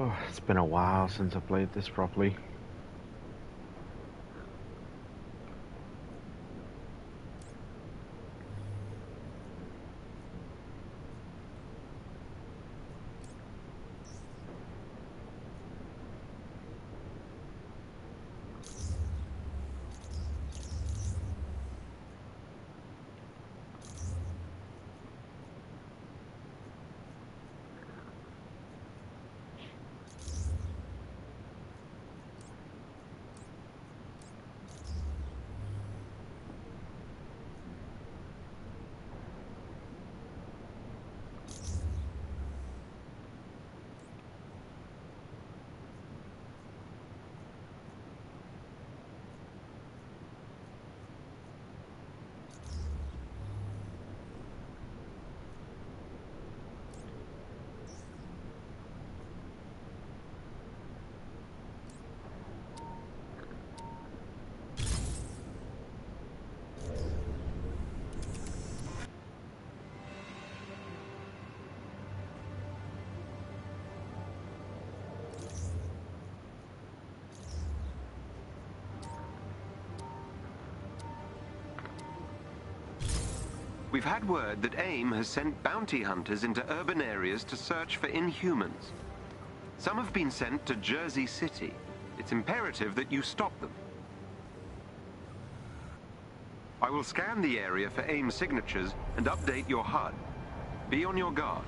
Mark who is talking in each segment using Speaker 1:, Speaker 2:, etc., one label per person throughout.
Speaker 1: Oh, it's been a while since I played this properly.
Speaker 2: We've had word that AIM has sent bounty hunters into urban areas to search for Inhumans. Some have been sent to Jersey City. It's imperative that you stop them. I will scan the area for AIM signatures and update your HUD. Be on your guard.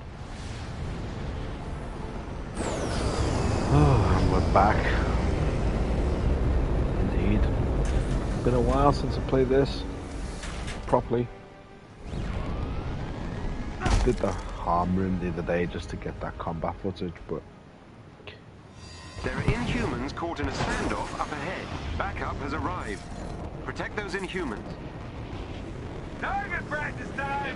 Speaker 1: Oh, and we're back. Indeed. Been a while since I played this properly. Did the harm room the other day just to get that combat footage, but
Speaker 2: there are Inhumans caught in a standoff up ahead. Backup has arrived. Protect those Inhumans. Target practice time!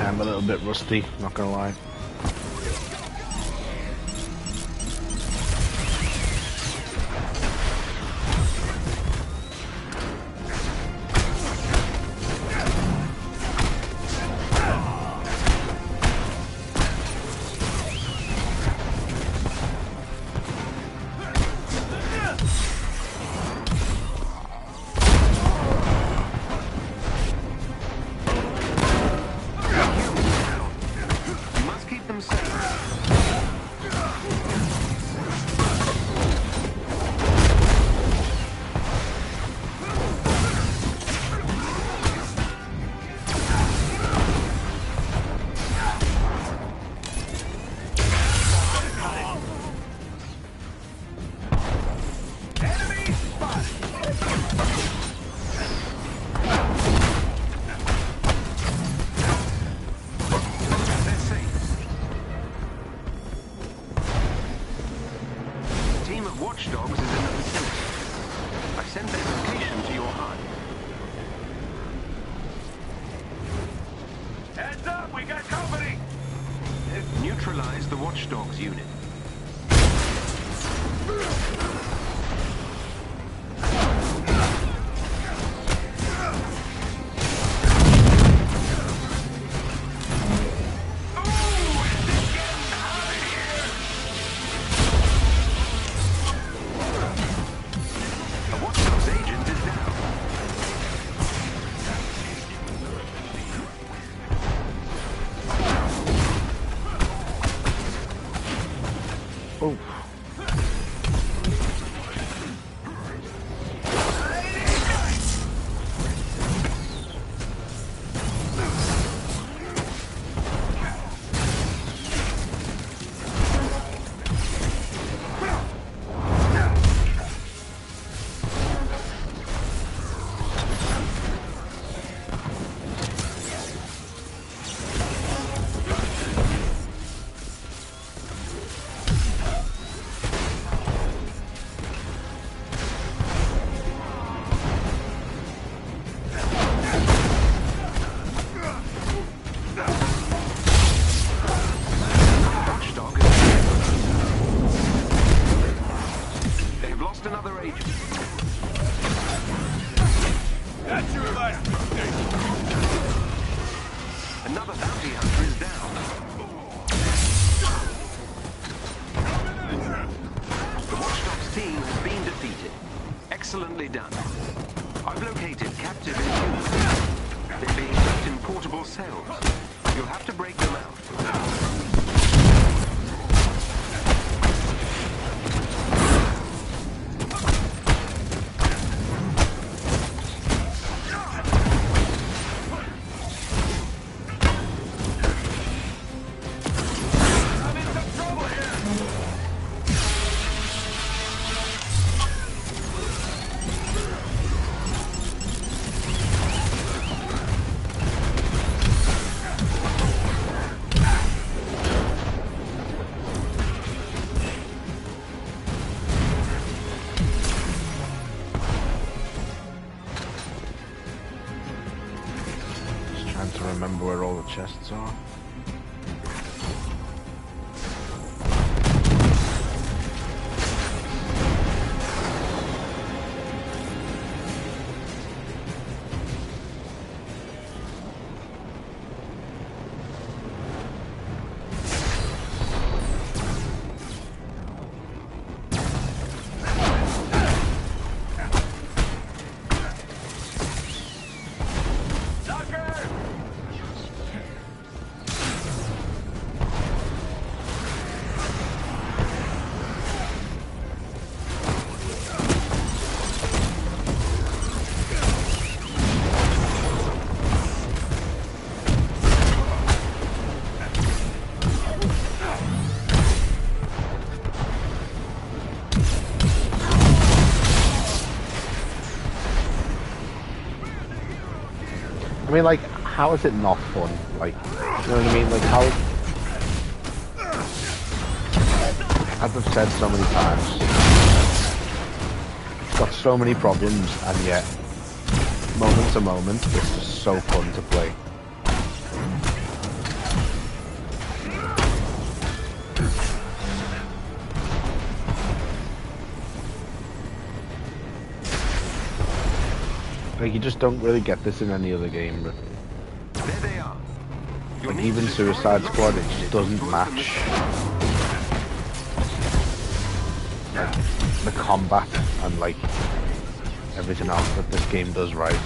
Speaker 1: I'm a little bit rusty, not gonna lie.
Speaker 2: Neutralize the Watchdogs unit.
Speaker 1: Oh.
Speaker 2: Another bounty hunter is down. The Watchdog's team has been defeated. Excellently done. I've located captive Inhumans. They're being kept in portable cells. You'll have to break them out.
Speaker 1: Trying to remember where all the chests are. I mean, like, how is it not fun? Like, you know what I mean? Like, how... As I've said so many times, it's got so many problems, and yet, moment to moment, it's just so fun to play. Like, you just don't really get this in any other game, but...
Speaker 2: There they are.
Speaker 1: Like, even Suicide Squad, it just doesn't match... like, the combat and, like, everything else that this game does right.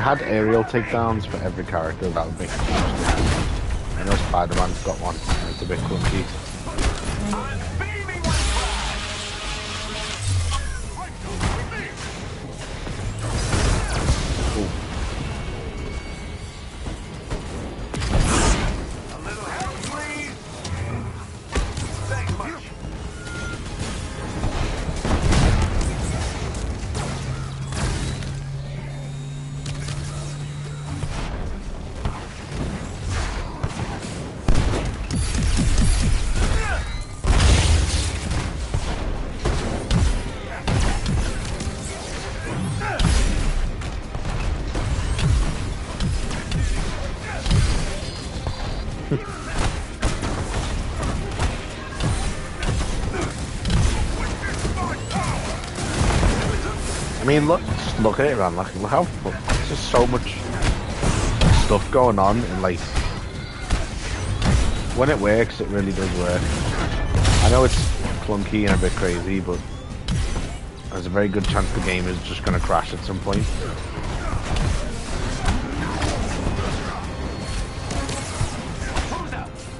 Speaker 1: had aerial takedowns for every character, that would make it interesting. I know Spider-Man's got one, and it's a bit clunky. I mean, just look at it, man. Look how there's just so much stuff going on, and like when it works, it really does work. I know it's clunky and a bit crazy, but there's a very good chance the game is just going to crash at some point.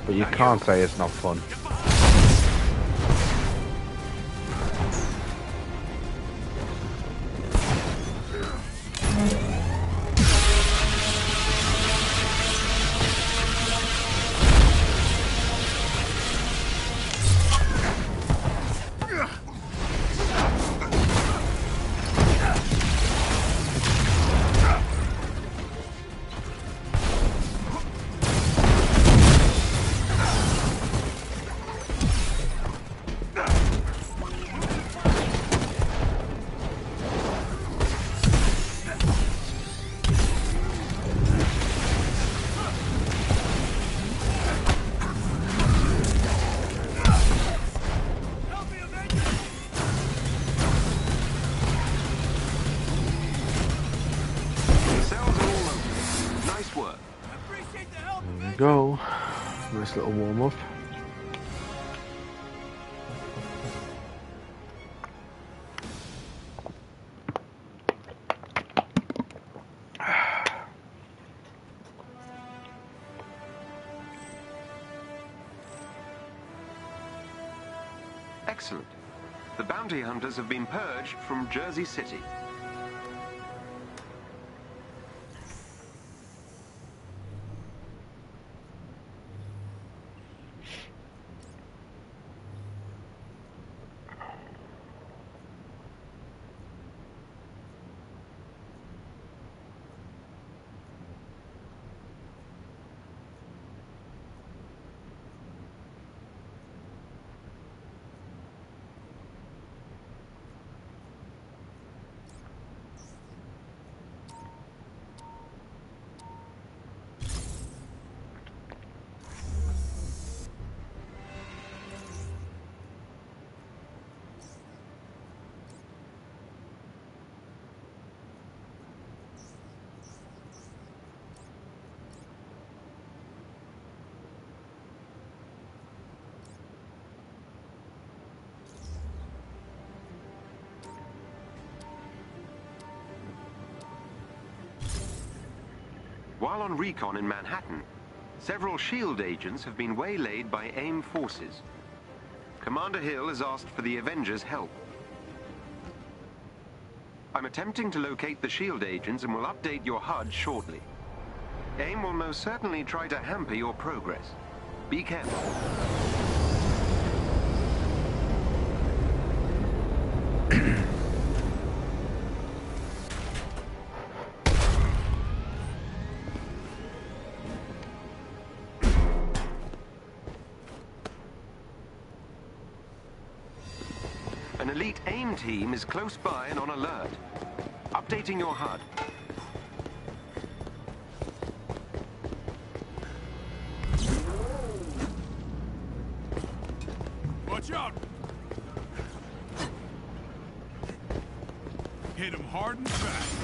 Speaker 1: But you can't say it's not fun. Go. Nice little warm up.
Speaker 2: Excellent. The bounty hunters have been purged from Jersey City. While on recon in Manhattan, several SHIELD agents have been waylaid by AIM forces. Commander Hill has asked for the Avengers' help. I'm attempting to locate the SHIELD agents and will update your HUD shortly. AIM will most certainly try to hamper your progress. Be careful. An elite AIM team is close by and on alert. Updating your HUD.
Speaker 3: Watch out! Hit him hard and fast.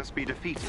Speaker 2: must be defeated.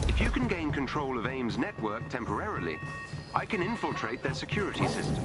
Speaker 2: If you can gain control of AIM's network temporarily, I can infiltrate their security system.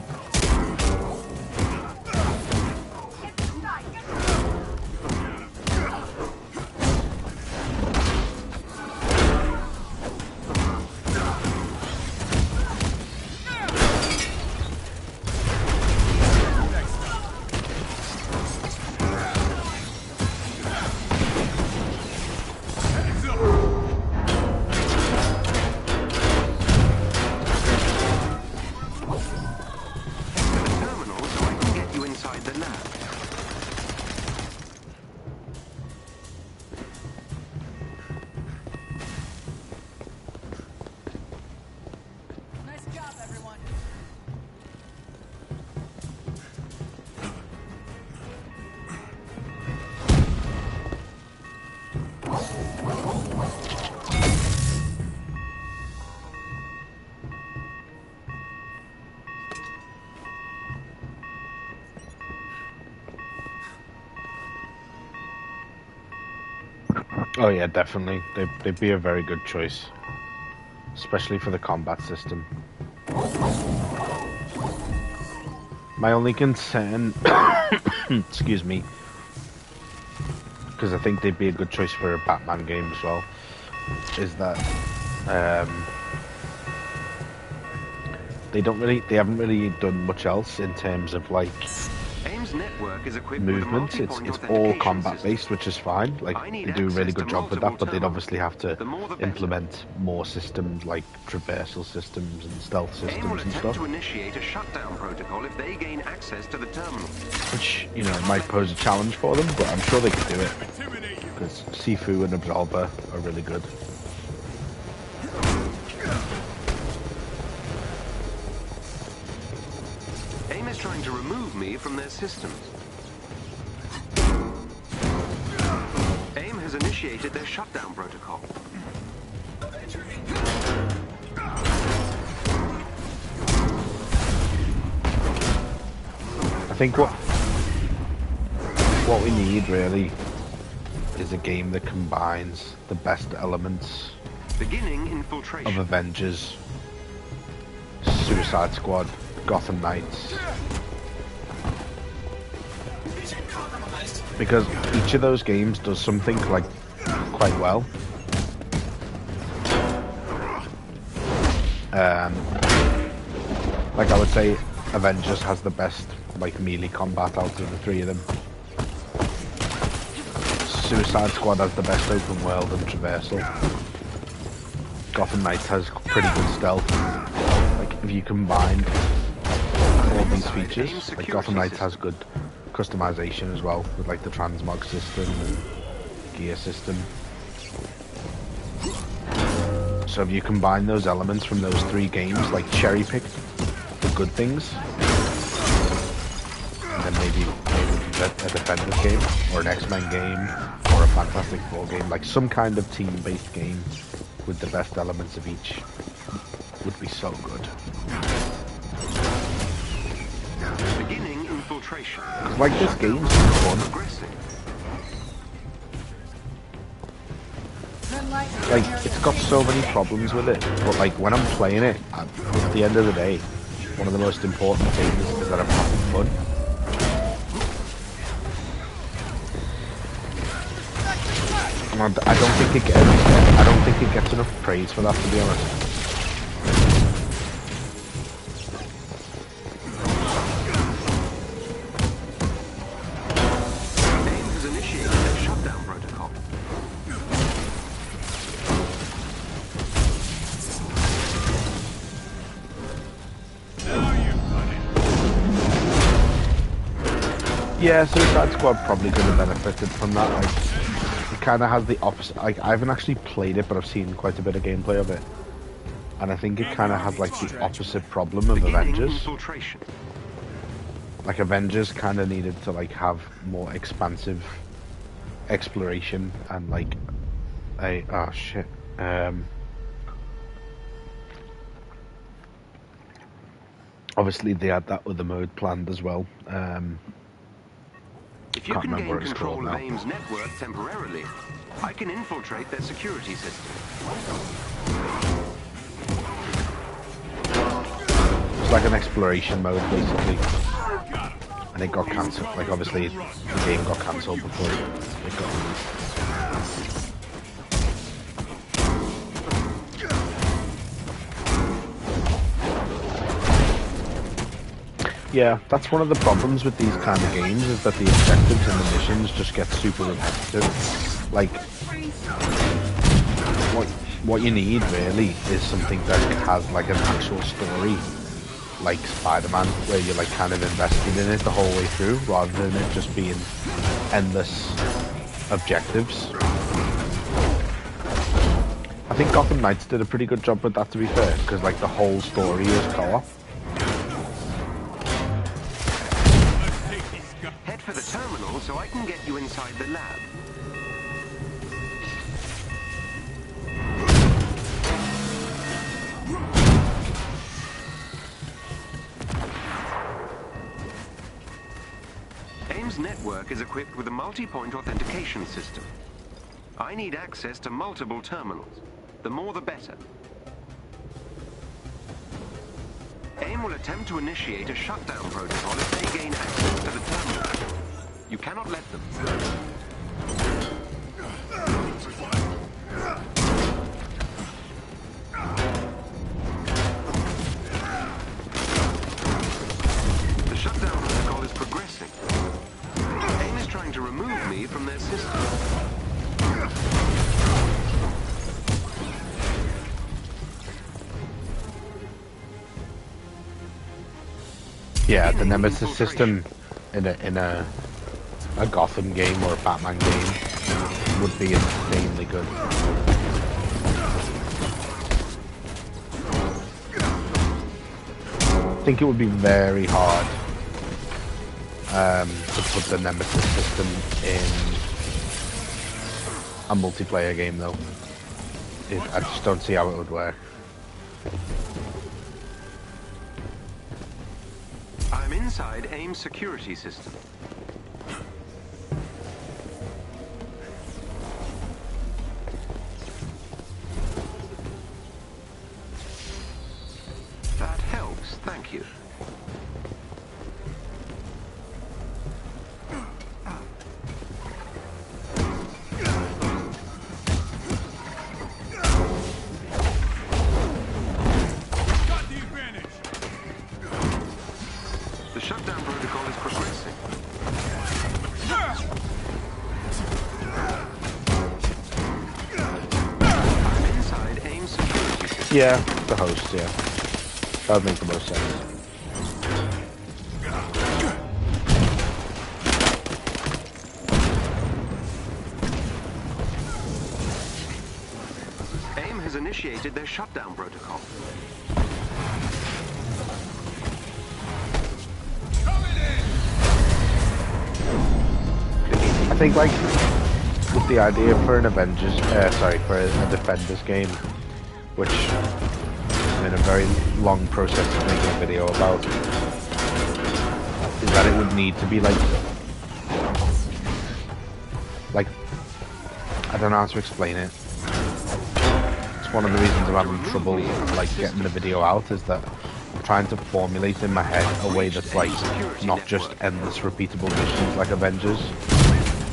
Speaker 1: Oh yeah, definitely. They'd be a very good choice. Especially for the combat system. My only concern, excuse me, because I think they'd be a good choice for a Batman game as well, is that they haven't really done much else in terms of like
Speaker 2: AIM's network is equipped
Speaker 1: movement.
Speaker 2: with a
Speaker 1: It's
Speaker 2: multi-point
Speaker 1: all
Speaker 2: authentication
Speaker 1: combat
Speaker 2: system.
Speaker 1: based, which is fine. Like
Speaker 2: I need
Speaker 1: they do a really
Speaker 2: access
Speaker 1: good
Speaker 2: to
Speaker 1: job with that,
Speaker 2: multiple
Speaker 1: but they'd obviously have to
Speaker 2: The more the better.
Speaker 1: implement more systems like traversal systems and stealth
Speaker 2: AIM will
Speaker 1: systems and
Speaker 2: attempt
Speaker 1: stuff,
Speaker 2: to initiate a shutdown protocol if they gain access to the terminal.
Speaker 1: which might pose a challenge for them, but I'm sure they could do it
Speaker 3: Intimidate you.
Speaker 1: because Sifu and Absolver are really good.
Speaker 2: AIM is trying to remove me from their systems. AIM has initiated initiated their shutdown protocol.
Speaker 1: I think what we need really is a game that combines the best elements
Speaker 2: Beginning Infiltration.
Speaker 1: of Avengers, Suicide Squad, Gotham Knights. Because each of those games does something like quite well. Like I would say Avengers has the best like melee combat out of the three of them. Suicide Squad has the best open world and traversal. Gotham Knights has pretty good stealth. Like if you combine all these features, like Gotham Knights has good customization as well, with like the transmog system and gear system. So if you combine those elements from those three games, like cherry pick the good things, and then maybe a Defenders game, or an X-Men game, or a Fantastic Four game, like some kind of team-based game with the best elements of each would be so good.
Speaker 2: Beginning Infiltration.
Speaker 1: Like this game's fun. Like it's got so many problems with it, but like when I'm playing it, at the end of the day, one of the most important things is that I'm having fun. And I don't think it gets enough praise for that, to be honest. Yeah, Suicide Squad probably could have benefited from that. Like, it kind of has the opposite. Like, I haven't actually played it, but I've seen quite a bit of gameplay of it, and I think it kind of has like the opposite problem of Avengers. Like Avengers kind of needed to like have more expansive exploration and like obviously they had that other mode planned as well.
Speaker 2: If you can gain control of AIM's network temporarily, I can infiltrate their security system.
Speaker 1: It's like an exploration mode, basically. And it got cancelled. Like, obviously, the game got cancelled before it got released. Yeah, that's one of the problems with these kind of games, is that the objectives and the missions just get super repetitive. Like, what you need really is something that has like an actual story, like Spider-Man, where you're like kind of invested in it the whole way through, rather than it just being endless objectives. I think Gotham Knights did a pretty good job with that, to be fair, because like the whole story is co-op.
Speaker 2: Head for the terminal so I can get you inside the lab. AIM's network is equipped with a multi-point authentication system. I need access to multiple terminals. The more the better. AIM will attempt to initiate a shutdown protocol if they gain access to the terminal. You cannot let them. The shutdown protocol is progressing. AIM is trying to remove me from their system.
Speaker 1: Yeah, the Nemesis System in a Gotham game or a Batman game would be insanely good. I think it would be very hard to put the Nemesis System in a multiplayer game though. I just don't see how it would work.
Speaker 2: I'm inside AIM's security system. That helps, thank you. The shutdown protocol is progressing. I'm inside AIM's security system.
Speaker 1: Yeah, the host, yeah. That would make the most sense.
Speaker 2: AIM has initiated their shutdown protocol.
Speaker 1: I think, like, with the idea for an Avengers, for a Defenders game, which I'm in a very long process of making a video about, is that it would need to be like, I don't know how to explain it. It's one of the reasons I'm having trouble, like, getting the video out, is that I'm trying to formulate in my head a way that's, like, not just endless repeatable missions like Avengers,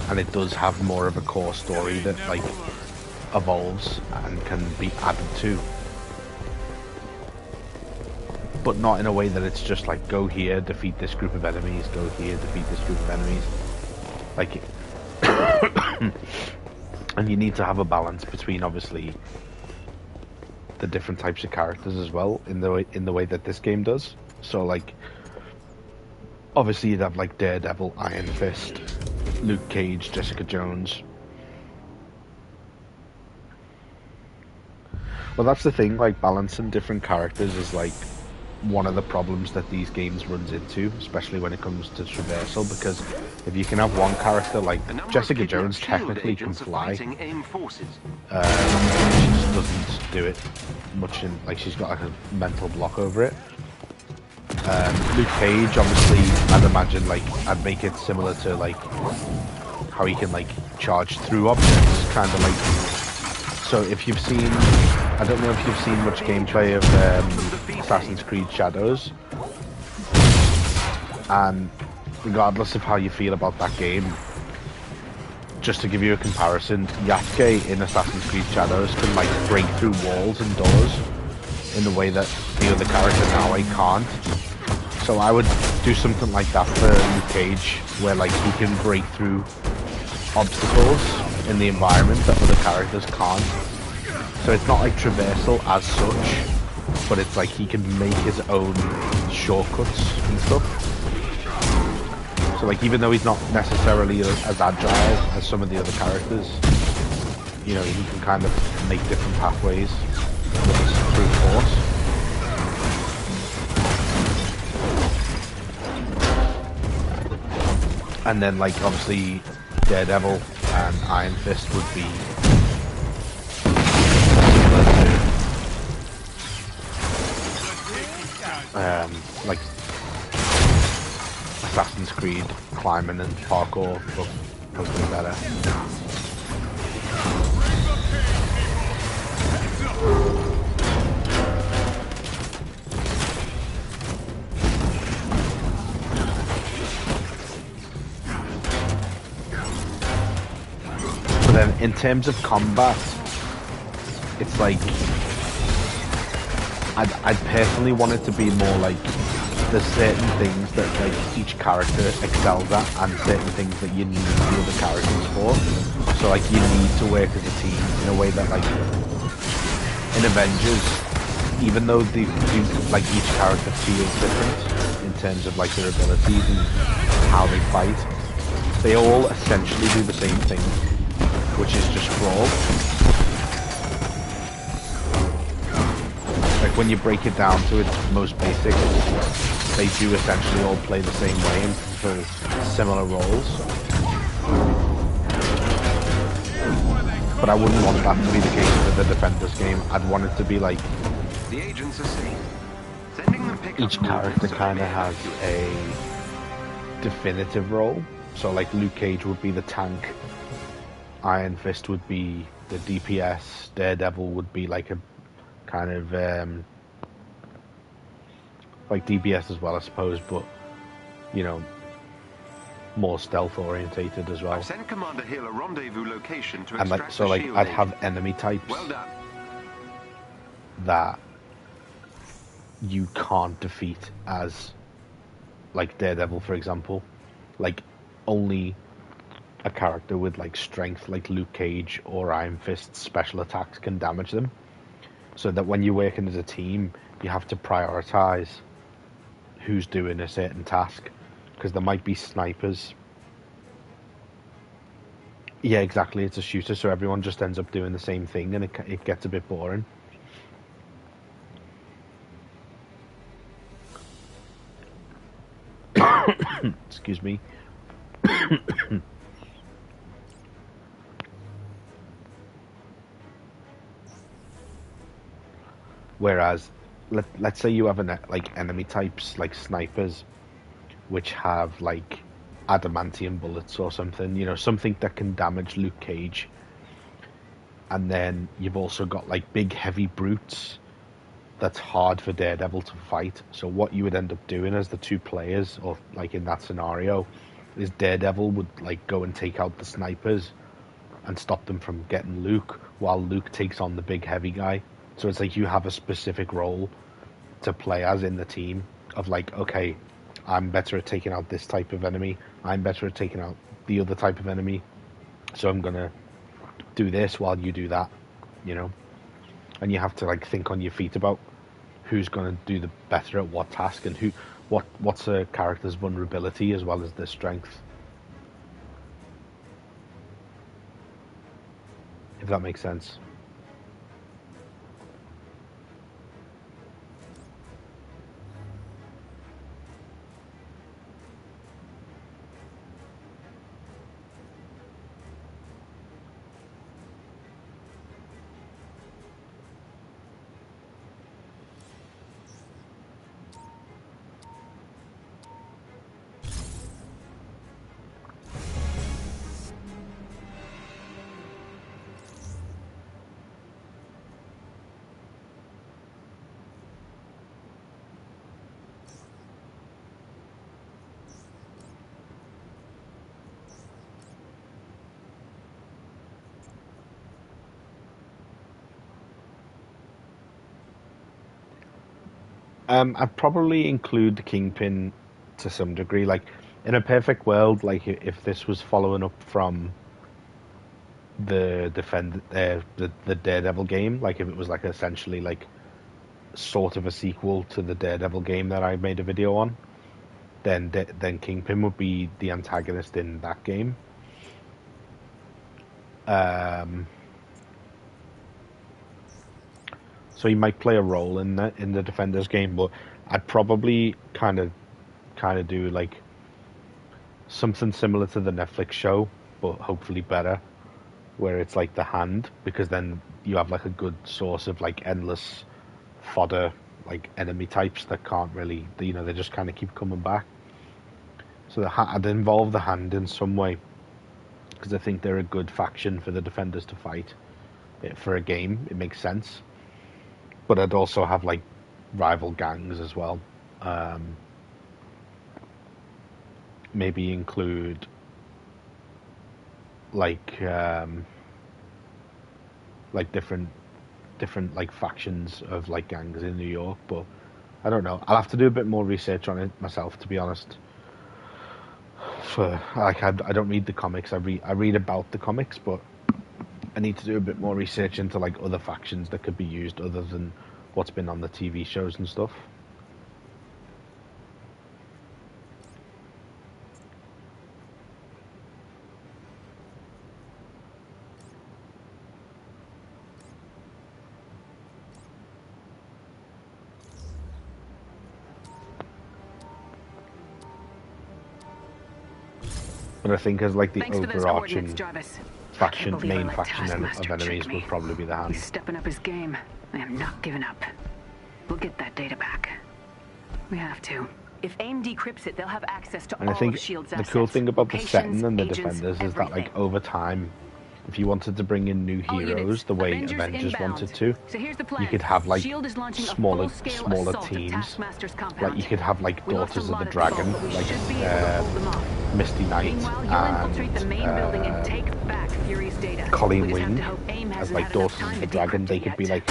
Speaker 1: and it does have more of a core story that, like, evolves and can be added to. But not in a way that it's just like, go here, defeat this group of enemies, go here, defeat this group of enemies. Like, and you need to have a balance between, obviously, the different types of characters as well, in the way that this game does. So, like, obviously you'd have, like, Daredevil, Iron Fist, Luke Cage, Jessica Jones. Well, that's the thing, like, balancing different characters is, like, one of the problems that these games runs into, especially when it comes to traversal, because if you can have one character, like Jessica Jones technically can fly, she just doesn't do it much, in, like, she's got like a mental block over it. Luke Cage, obviously, I'd imagine, like, I'd make it similar to, like, how he can, like, charge through objects, kind of like. So if you've seen, I don't know if you've seen much gameplay of Assassin's Creed Shadows, and regardless of how you feel about that game, just to give you a comparison, Yasuke in Assassin's Creed Shadows can, like, break through walls and doors in the way that the other character now can't. So I would do something like that for Luke Cage, where, like, he can break through obstacles in the environment that other characters can't. So it's not like traversal as such, but it's like he can make his own shortcuts and stuff. So, like, even though he's not necessarily as agile as some of the other characters, you know, he can kind of make different pathways with his brute force. And then, like, obviously Daredevil and Iron Fist would be like Assassin's Creed climbing and parkour, but hopefully better. But then in terms of combat, it's like I'd personally want it to be more like there's certain things that, like, each character excels at, and certain things that you need the other characters for. So, like, you need to work as a team in a way that, like, in Avengers, even though like, each character feels different in terms of, like, their abilities and how they fight, they all essentially do the same thing, which is just brawl. Like, when you break it down to its most basic, they do essentially all play the same way and fulfill similar roles. But I wouldn't want that to be the case for the Defenders game. I'd want it to be like
Speaker 2: The agents are safe. Sending them pickup
Speaker 1: each character kind of has a definitive role. So like Luke Cage would be the tank, Iron Fist would be the DPS, Daredevil would be like a kind of like DPS as well, I suppose, but you know, more stealth orientated as well.
Speaker 2: I've sent Commander Hill a rendezvous location to
Speaker 1: And like
Speaker 2: extract
Speaker 1: so,
Speaker 2: the
Speaker 1: like
Speaker 2: shield
Speaker 1: I'd
Speaker 2: agent.
Speaker 1: have enemy types
Speaker 2: Well done.
Speaker 1: that you can't defeat as like Daredevil, for example. Like only a character with like strength like Luke Cage or Iron Fist's special attacks can damage them. So that when you're working as a team, you have to prioritize who's doing a certain task, because there might be snipers. Yeah, exactly, it's a shooter, so everyone just ends up doing the same thing, and it gets a bit boring. Excuse me. Whereas, let's say you have like enemy types like snipers, which have like adamantium bullets or something, you know, something that can damage Luke Cage. And then you've also got like big heavy brutes that's hard for Daredevil to fight. So what you would end up doing as the two players, or like in that scenario, is Daredevil would like go and take out the snipers and stop them from getting Luke, while Luke takes on the big heavy guy. So it's like you have a specific role to play as in the team of like, okay, I'm better at taking out this type of enemy, I'm better at taking out the other type of enemy, so I'm gonna do this while you do that, you know? And you have to like think on your feet about who's gonna do the better at what task, and what's a character's vulnerability as well as their strength. If that makes sense. I'd probably include the Kingpin to some degree. Like, in a perfect world, like if this was following up from the the Daredevil game, like if it was like essentially like sort of a sequel to the Daredevil game that I made a video on, then Kingpin would be the antagonist in that game. So he might play a role in the Defenders game, but I'd probably kind of do like something similar to the Netflix show, but hopefully better, where it's like the Hand, because then you have like a good source of like endless fodder, like enemy types that can't really, you know, they just kind of keep coming back. So I'd involve the Hand in some way, because I think they're a good faction for the Defenders to fight. For a game, it makes sense. But I'd also have like rival gangs as well. Maybe include like different like factions of like gangs in New York. But I don't know. I'll have to do a bit more research on it myself, to be honest. For like I don't read the comics. I read about the comics, but I need to do a bit more research into like other factions that could be used other than what's been on the TV shows and stuff. But I think as like the
Speaker 4: Thanks for those
Speaker 1: overarching
Speaker 4: coordinates, Jarvis.
Speaker 1: main faction of enemies would probably be the Hand.
Speaker 4: He's stepping up his game. I am not giving up. We'll get that data back. We have to. If AIM decrypts it, they'll have access to all of S.H.I.E.L.'s assets.
Speaker 1: The cool thing about the setting and the
Speaker 4: agents,
Speaker 1: Defenders is that, like, over time, if you wanted to bring in new heroes the way Avengers wanted to, you could have, like, smaller teams. Like, you could have, like, Daughters of the Dragon, like Misty Knight and Colleen Wing as, like, Daughters of the Dragon. They could be, like,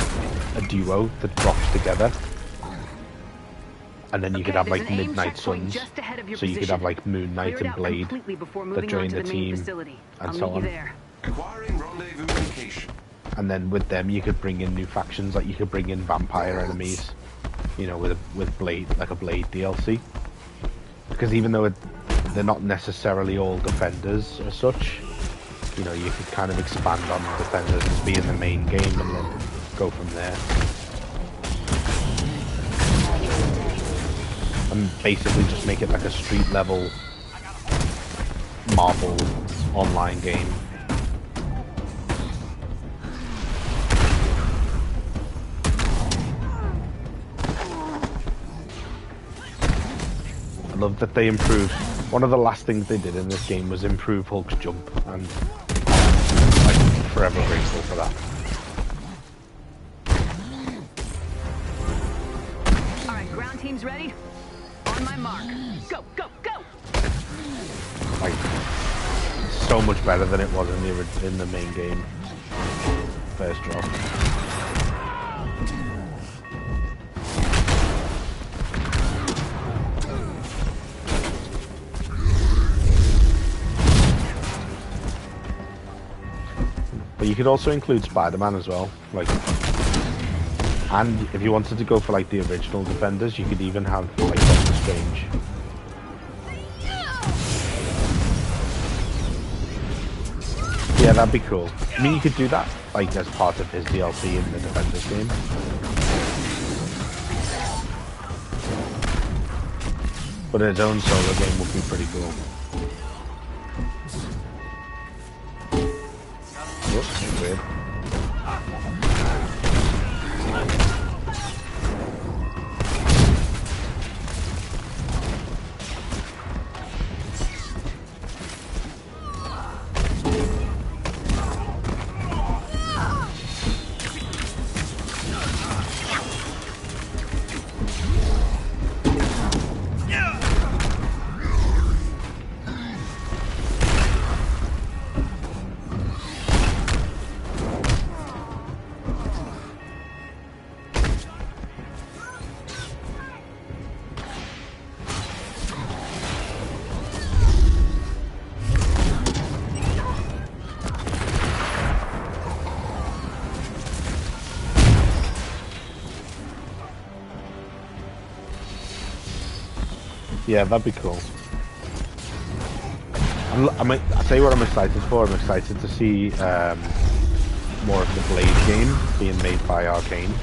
Speaker 1: a duo that drops together. And then you could have, like, Midnight Suns, so you could have, like, Moon Knight and Blade that join the team, and so on. And then with them, you could bring in new factions, like you could bring in vampire enemies, you know, with Blade, like a Blade DLC. Because even though they're not necessarily all Defenders as such, you know, you could kind of expand on Defenders as being the main game and then go from there. And basically just make it like a street level Marvel online game. I love that they improved. One of the last things they did in this game was improve Hulk's jump, and I'm forever grateful for that.
Speaker 4: Alright, ground team's ready? On my mark. Go, go, go!
Speaker 1: Like, so much better than it was in the main game. First drop. But you could also include Spider-Man as well, like, and if you wanted to go for like the original Defenders, you could even have like Doctor Strange. Yeah, that'd be cool. I mean, you could do that like as part of his DLC in the Defenders game. But his own solo game would be pretty cool. Whoops, weird. Yeah, that'd be cool. I'll tell you what I'm excited for. I'm excited to see more of the Blade game being made by Arcane.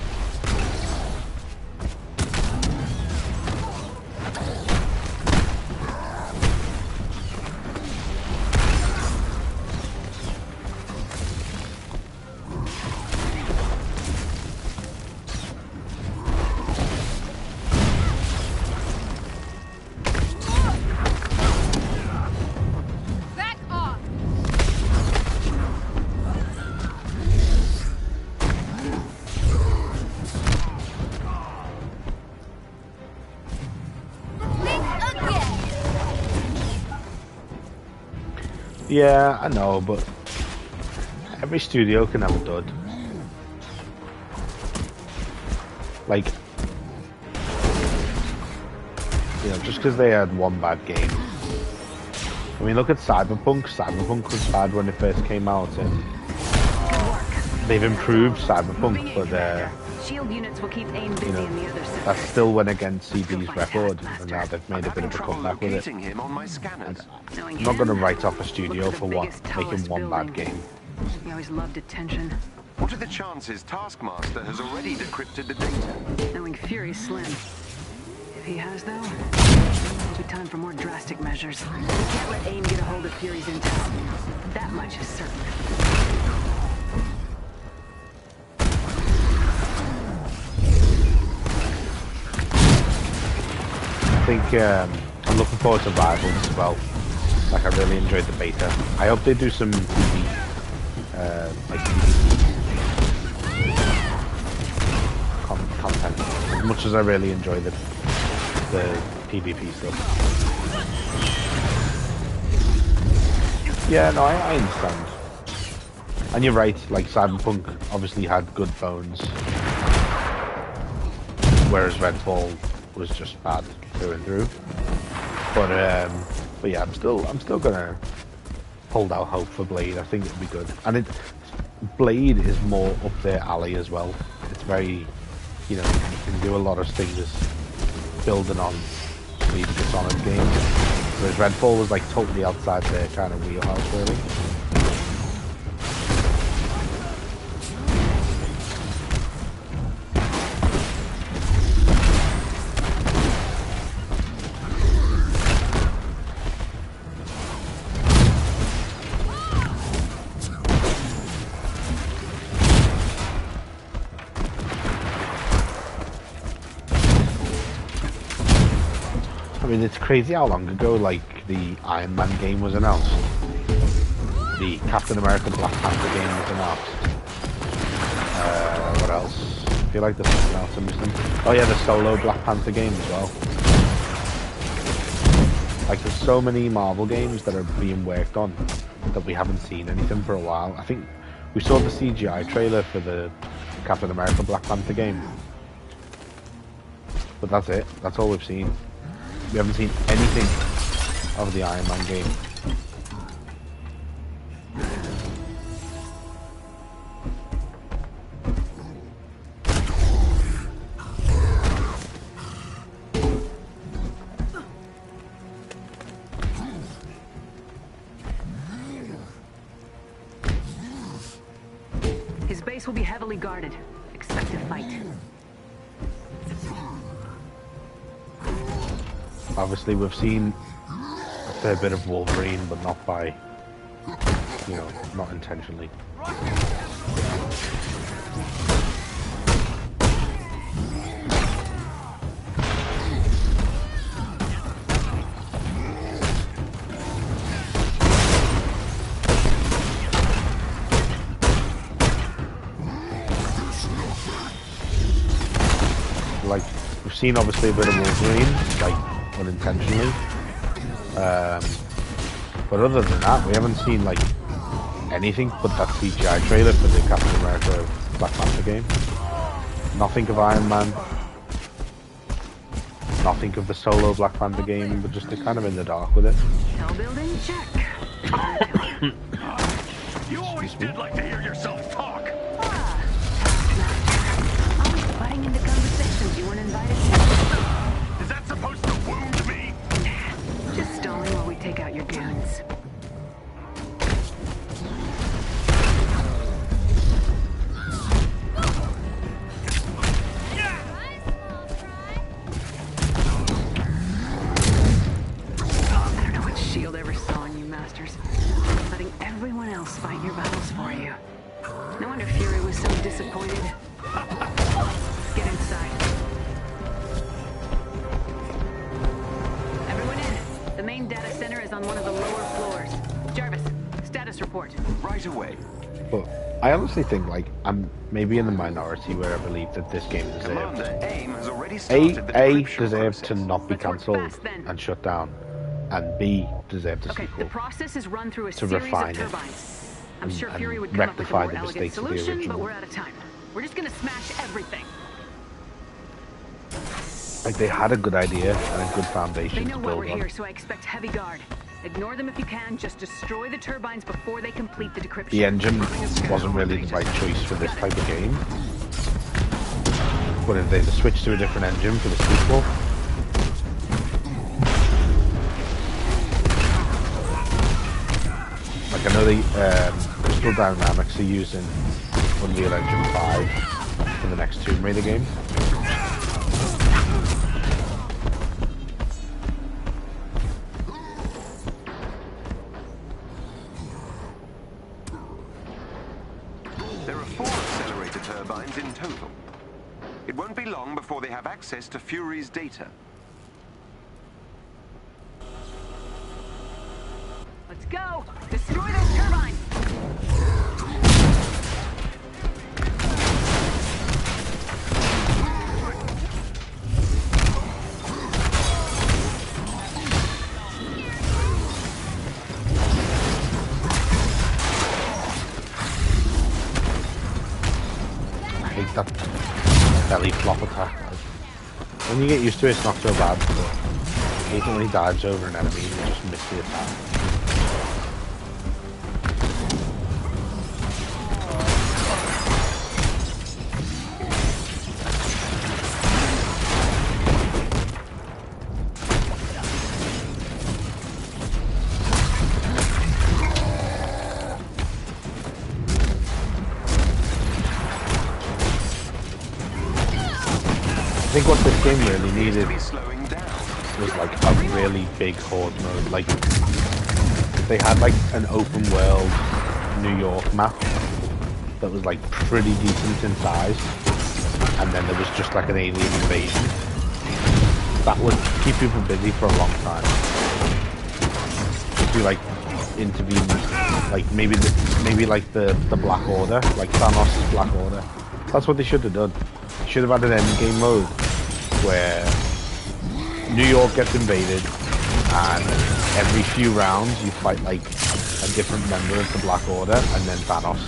Speaker 1: Yeah, I know, but every studio can have a dud. Like, you know, just because they had one bad game. I mean, look at Cyberpunk. Cyberpunk was bad when it first came out, and they've improved Cyberpunk, but
Speaker 4: S.H.I.E.L.D. units will keep AIM busy in the other sectors.
Speaker 1: that still went against CB's record, and now they've made a bit of a comeback with it.
Speaker 2: Him on my scanners.
Speaker 1: I'm not going to write off a studio for making one bad game.
Speaker 4: He always loved attention.
Speaker 2: What are the chances Taskmaster has already decrypted the data?
Speaker 4: Knowing Fury's slim. If he has, though, it'll be time for more drastic measures. We can't let AIM get a hold of Fury's intel. That much is certain.
Speaker 1: I think I'm looking forward to Rivals as well. Like, I really enjoyed the beta. I hope they do some like content, as much as I really enjoy the PvP stuff. Yeah, no, I understand. And you're right, like Cyberpunk obviously had good bones, whereas Redfall was just bad through and through. But yeah, I'm still gonna hold out hope for Blade. I think it'll be good. And Blade is more up their alley as well. It's very, you know, you can do a lot of things building on the Dishonored games. Whereas Redfall was like totally outside their kind of wheelhouse, really. I mean, it's crazy how long ago, like, the Iron Man game was announced. The Captain America Black Panther game was announced. What else? I feel like there's something else I'm missing. Oh yeah, the solo Black Panther game as well. Like, there's so many Marvel games that are being worked on that we haven't seen anything for a while. I think we saw the CGI trailer for the Captain America Black Panther game. But that's it. That's all we've seen. We haven't seen anything of the Iron Man game.
Speaker 4: His base will be heavily guarded. Expect a fight.
Speaker 1: Obviously, we've seen a fair bit of Wolverine, but not by, you know, not intentionally. Like, we've seen obviously a bit of Wolverine, like, unintentionally, but other than that we haven't seen like anything but that CGI trailer for the Captain America Black Panther game. Nothing of Iron Man, nothing of the solo Black Panther game, but just kind of in the dark with it.
Speaker 4: Cell building check.
Speaker 3: You always did like to hear yourself talk.
Speaker 4: Always butting into conversations you weren't invited to.
Speaker 3: Is that supposed to wound me?
Speaker 4: Just stalling while we take out your goons. I don't know what S.H.I.E.L.D. ever saw in you, Masters. Letting everyone else fight your battles for you. No wonder Fury was so disappointed. Let's get inside. Everyone in. The main data center is on one of the lower floors. Jarvis, status report.
Speaker 2: Right away.
Speaker 1: But I honestly think, like, I'm maybe in the minority where I believe that this game
Speaker 2: Commander,
Speaker 1: deserved
Speaker 2: AIM has already started the decryption
Speaker 1: deserved to
Speaker 2: process.
Speaker 1: not be
Speaker 4: Let's work
Speaker 1: cancelled
Speaker 4: fast, then.
Speaker 1: and shut down, and B deserved a
Speaker 4: Okay,
Speaker 1: sequel.
Speaker 4: the process is run through a
Speaker 1: To
Speaker 4: series
Speaker 1: refine
Speaker 4: of
Speaker 1: it
Speaker 4: turbines. I'm
Speaker 1: and-
Speaker 4: sure
Speaker 1: and
Speaker 4: Fury would come up with a
Speaker 1: rectify
Speaker 4: more
Speaker 1: the
Speaker 4: elegant
Speaker 1: mistakes of the
Speaker 4: solution, but
Speaker 1: original.
Speaker 4: we're out of time. We're just gonna smash everything.
Speaker 1: Like, they had a good idea and a good
Speaker 4: They
Speaker 1: foundation
Speaker 4: know
Speaker 1: to
Speaker 4: why
Speaker 1: build
Speaker 4: we're
Speaker 1: on.
Speaker 4: here, so I expect heavy guard. Ignore them if you can. Just destroy the turbines before they complete the decryption.
Speaker 1: The engine wasn't really the right choice for this type of game. But if they switched to a different engine for the sequel, like, I know the Crystal Dynamics are using Unreal Engine 5 for the next Tomb Raider game.
Speaker 2: It won't be long before they have access to Fury's data.
Speaker 4: Let's go! Destroy those turbines!
Speaker 1: I hate that belly flop attack. When you get used to it, it's not so bad, but I hate it when he dives over an enemy and you just miss the attack. I think what this game really needed was like a really big horde mode. Like they had like an open world New York map that was like pretty decent in size, and then there was just like an alien invasion. That would keep people busy for a long time. If you like intervene, like maybe like the Black Order, like Thanos' Black Order. That's what they should have done. They should have had an endgame mode where New York gets invaded, and every few rounds you fight like a different member of the Black Order, and then Thanos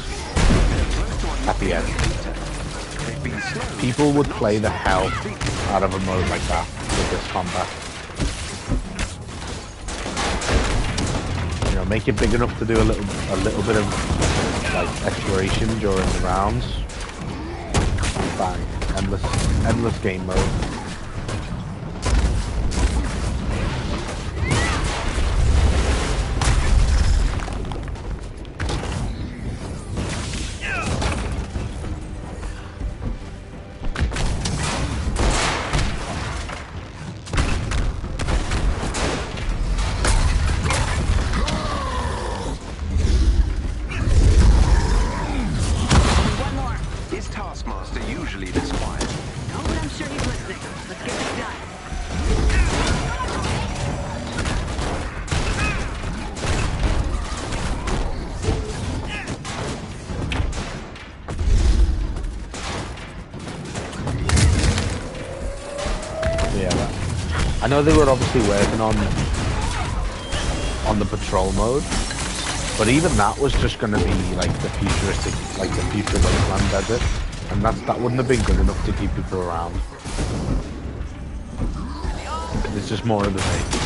Speaker 1: at the end. People would play the hell out of a mode like that with this combat. You know, make it big enough to do a little bit of like exploration during the rounds. Bang, endless game mode. I know they were obviously working on the patrol mode, but even that was just going to be like the futuristic, like the future wasteland desert, and that wouldn't have been good enough to keep people around. It's just more of the same.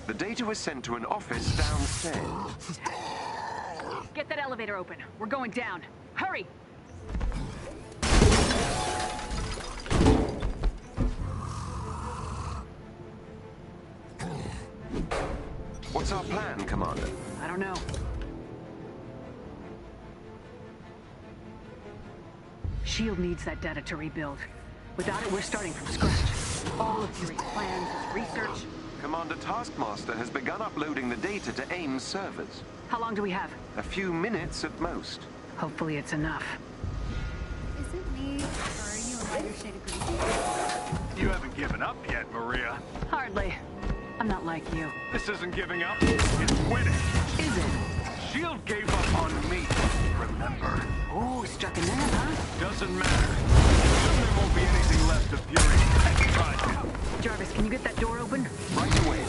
Speaker 2: The data was sent to an office downstairs.
Speaker 4: Get that elevator open. We're going down. Hurry!
Speaker 2: What's our plan, Commander?
Speaker 4: I don't know. S.H.I.E.L.D. needs that data to rebuild. Without it, we're starting from scratch. All of Fury's plans, his research...
Speaker 2: Commander Taskmaster has begun uploading the data to AIM's servers.
Speaker 4: How long do we have?
Speaker 2: A few minutes at most.
Speaker 4: Hopefully it's enough.
Speaker 5: Is it me, or are you a lighter shade of green?
Speaker 3: You haven't given up yet, Maria.
Speaker 4: Hardly. I'm not like you.
Speaker 3: This isn't giving up, it's winning.
Speaker 4: Is it?
Speaker 3: S.H.I.E.L.D. gave up on me, remember?
Speaker 4: Oh, struck a nerve, huh?
Speaker 3: Doesn't matter. Soon there won't be anything left of Fury and Project.
Speaker 4: Jarvis, can you get that door open?
Speaker 2: Right away.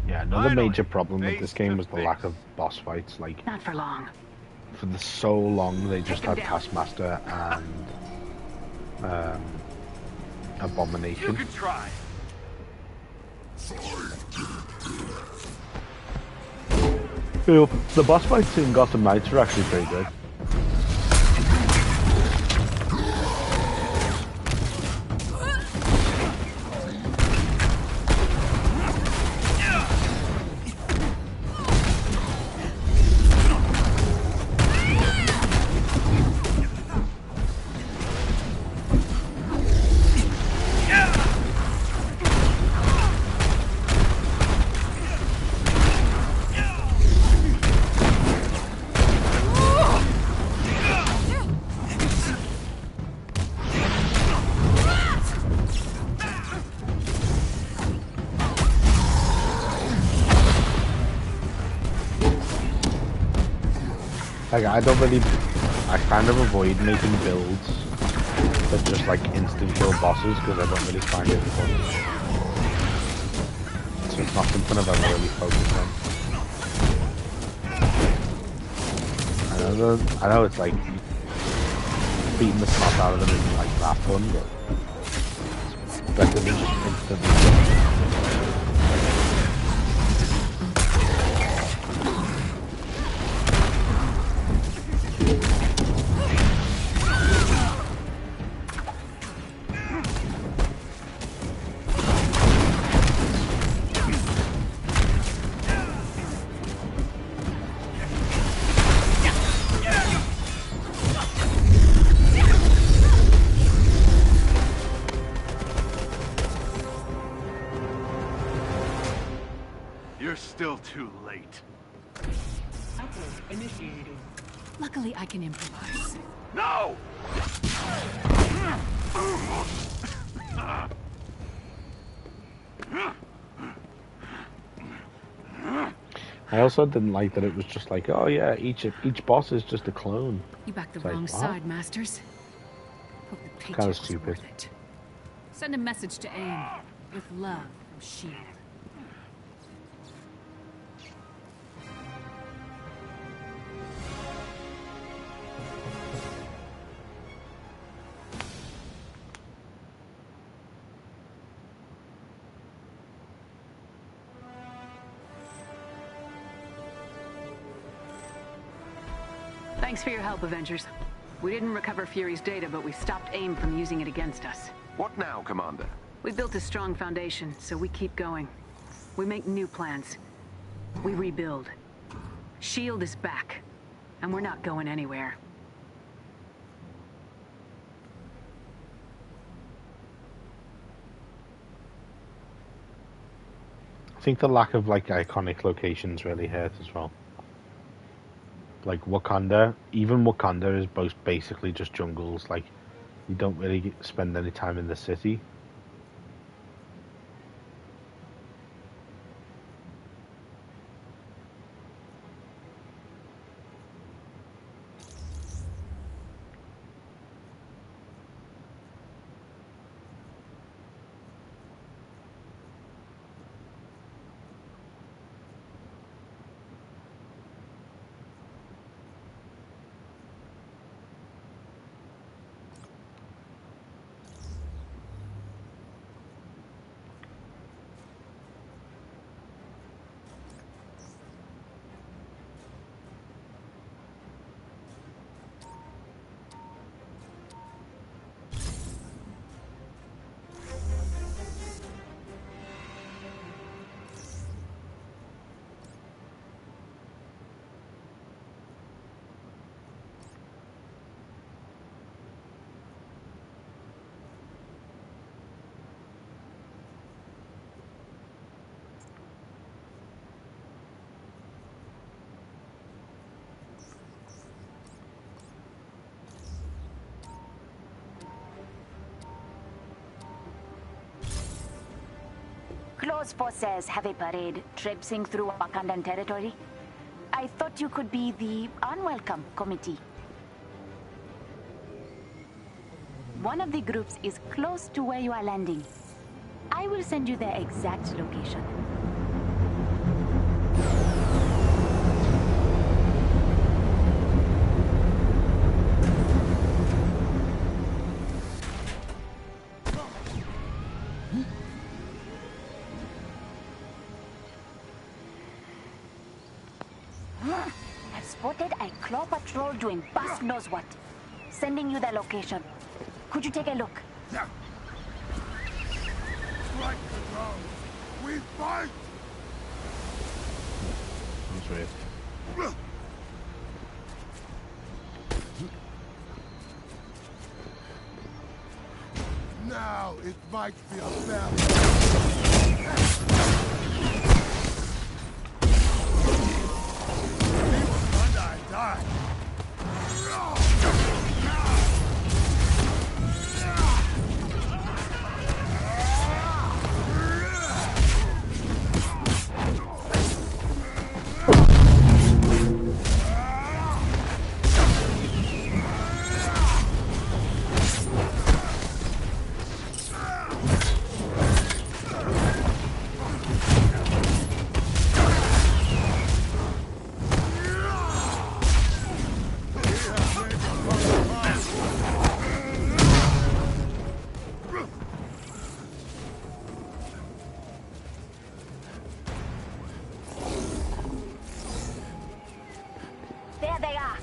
Speaker 1: Yeah, another major problem with this game was the lack of boss fights. Like,
Speaker 4: not for long.
Speaker 1: For so long, they just had Taskmaster and Abomination.
Speaker 3: You can try.
Speaker 1: The boss fights in Gotham Knights are actually pretty good. Like, I kind of avoid making builds that just like instant kill bosses because I don't really find it fun. So it's not something I've ever really focused on. I know it's like beating the snot out of them isn't like that fun, but it's better than just instantly killing them.
Speaker 3: You're still too late.
Speaker 6: Initiated.
Speaker 5: Luckily, I can improvise.
Speaker 3: No!
Speaker 1: I also didn't like that it was just like, oh yeah, each boss is just a clone.
Speaker 5: You backed the
Speaker 1: It's like,
Speaker 5: wrong
Speaker 1: what?
Speaker 5: side, Masters. Hope the paycheck
Speaker 1: Kinda
Speaker 5: was
Speaker 1: stupid.
Speaker 5: worth it. Send a message to AIM with love from S.H.I.E.L.D. Thanks for your help, Avengers. We didn't recover Fury's data, but we stopped AIM from using it against us.
Speaker 2: What now, Commander?
Speaker 5: We built a strong foundation, so we keep going. We make new plans. We rebuild. S.H.I.E.L.D. is back, and we're not going anywhere.
Speaker 1: I think the lack of like iconic locations really hurt as well. Like Wakanda, even Wakanda is both basically just jungles. Like, you don't really spend any time in the city.
Speaker 7: Claw's forces have a parade traipsing through Wakandan territory. I thought you could be the unwelcome committee. One of the groups is close to where you are landing. I will send you their exact location. I've spotted a claw patrol doing Busk knows what. Sending you their location. Could you take a look?
Speaker 3: Yeah. Strike the ground. We fight!
Speaker 1: That's weird.
Speaker 3: Now it might be a battle. Die.
Speaker 7: There they are.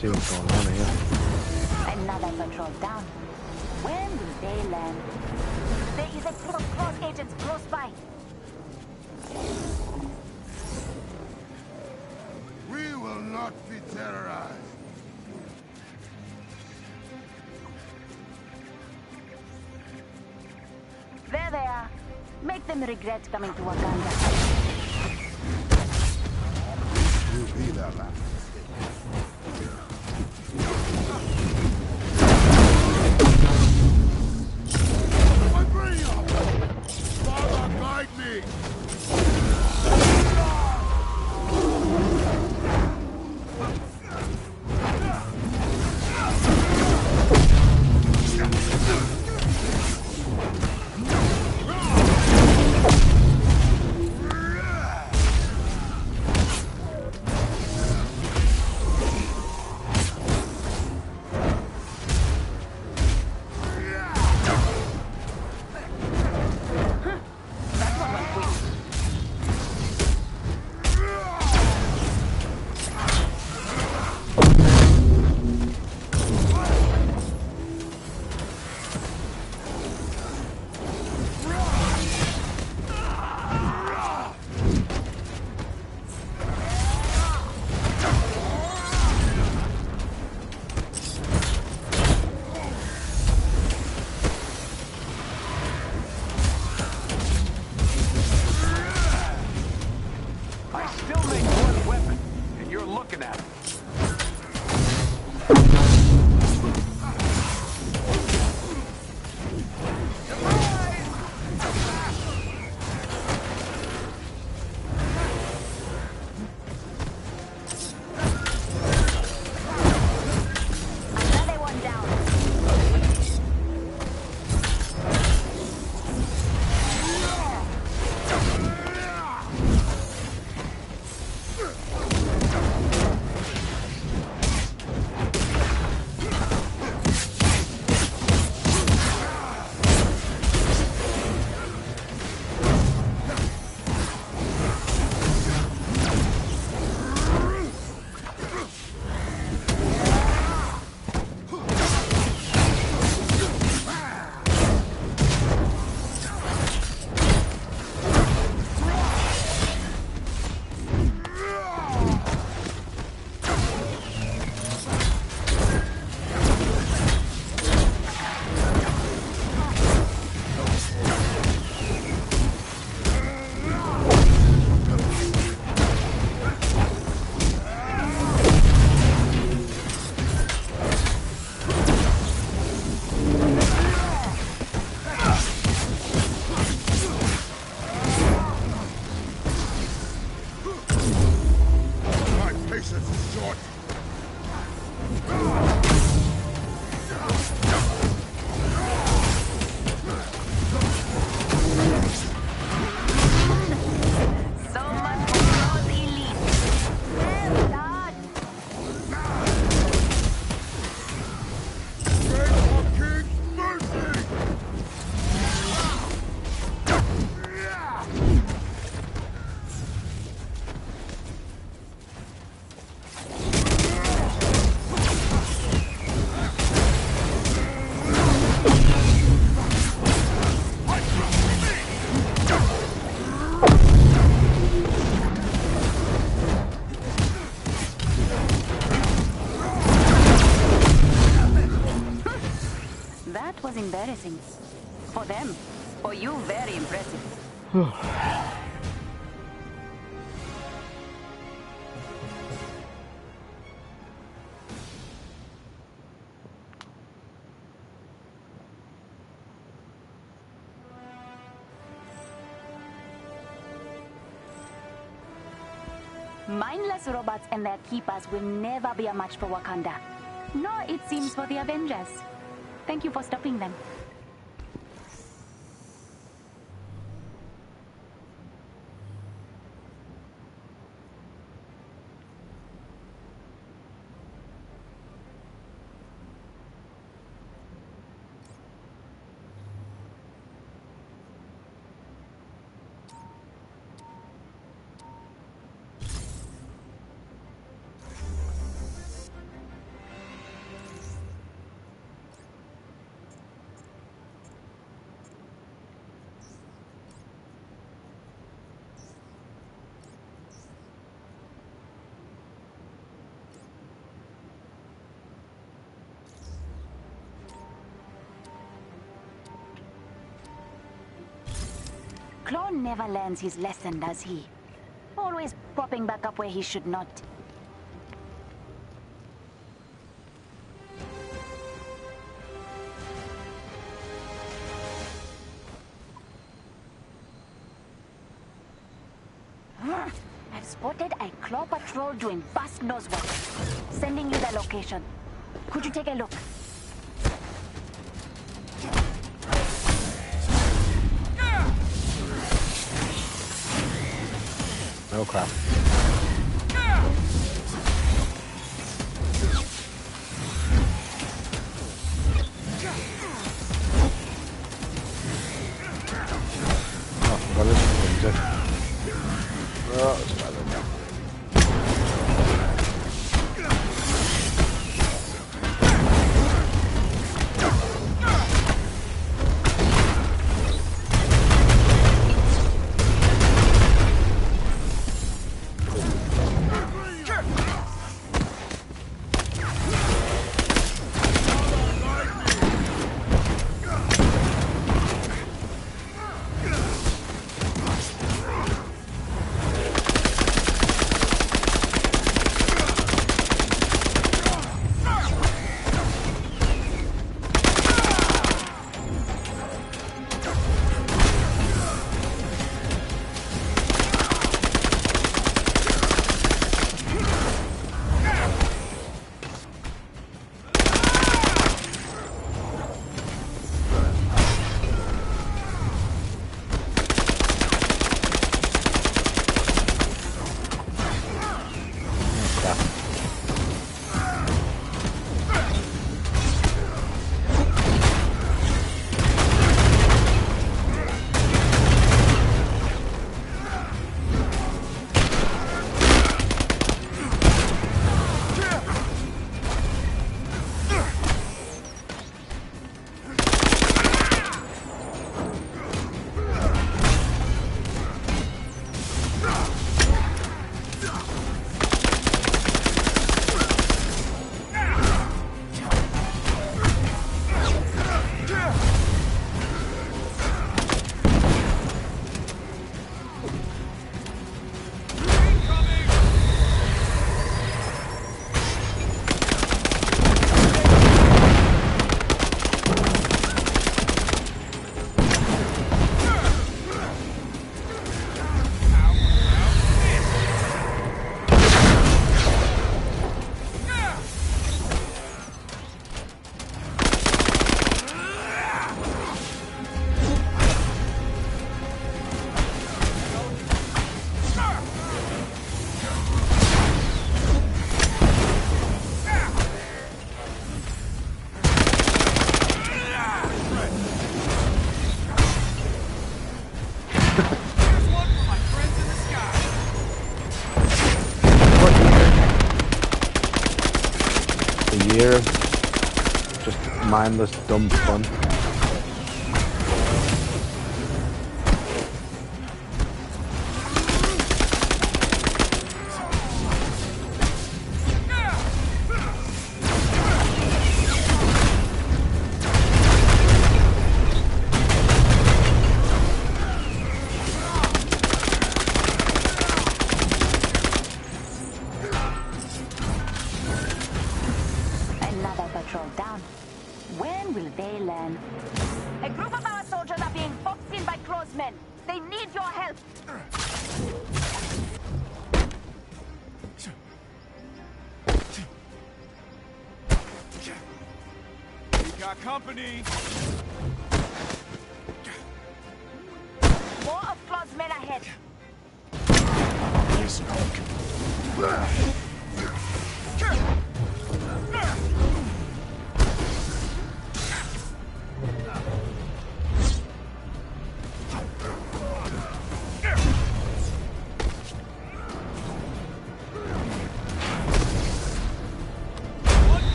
Speaker 1: See what's going on here.
Speaker 7: Another patrol down. When will they land? There is a group of cross agents close by.
Speaker 3: We will not be terrorized.
Speaker 7: There they are. Make them regret coming to Wakanda.
Speaker 3: You'll be their last. Father, guide me!
Speaker 7: For them. For you, very impressive. Mindless robots and their keepers will never be a match for Wakanda. Nor, it seems, for the Avengers. Thank you for stopping them. Claw never learns his lesson, does he? Always popping back up where he should not. I've spotted a Claw patrol doing bust nose work. Sending you the location. Could you take a look?
Speaker 1: Oh crap. Oh, I forgot it. Oh, let's try that now. Year of just mindless dumb fun.
Speaker 3: company!
Speaker 7: More of Claw's men ahead.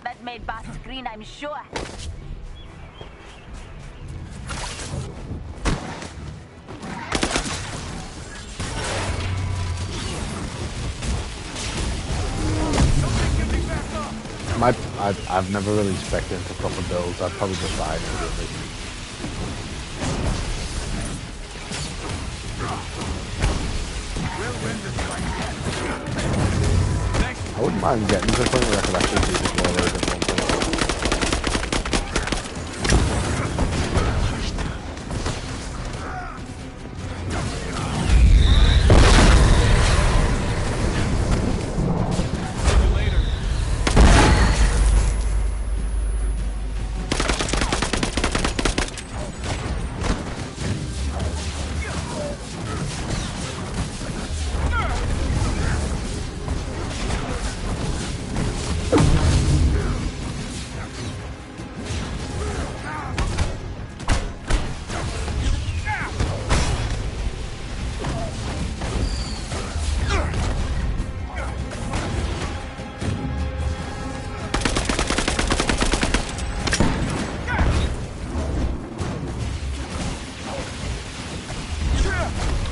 Speaker 7: That made Boss scream, I'm sure.
Speaker 1: I've never really spec'd into proper builds. I'd probably just die immediately. I wouldn't mind getting to the point where I could actually do this while there's at one point.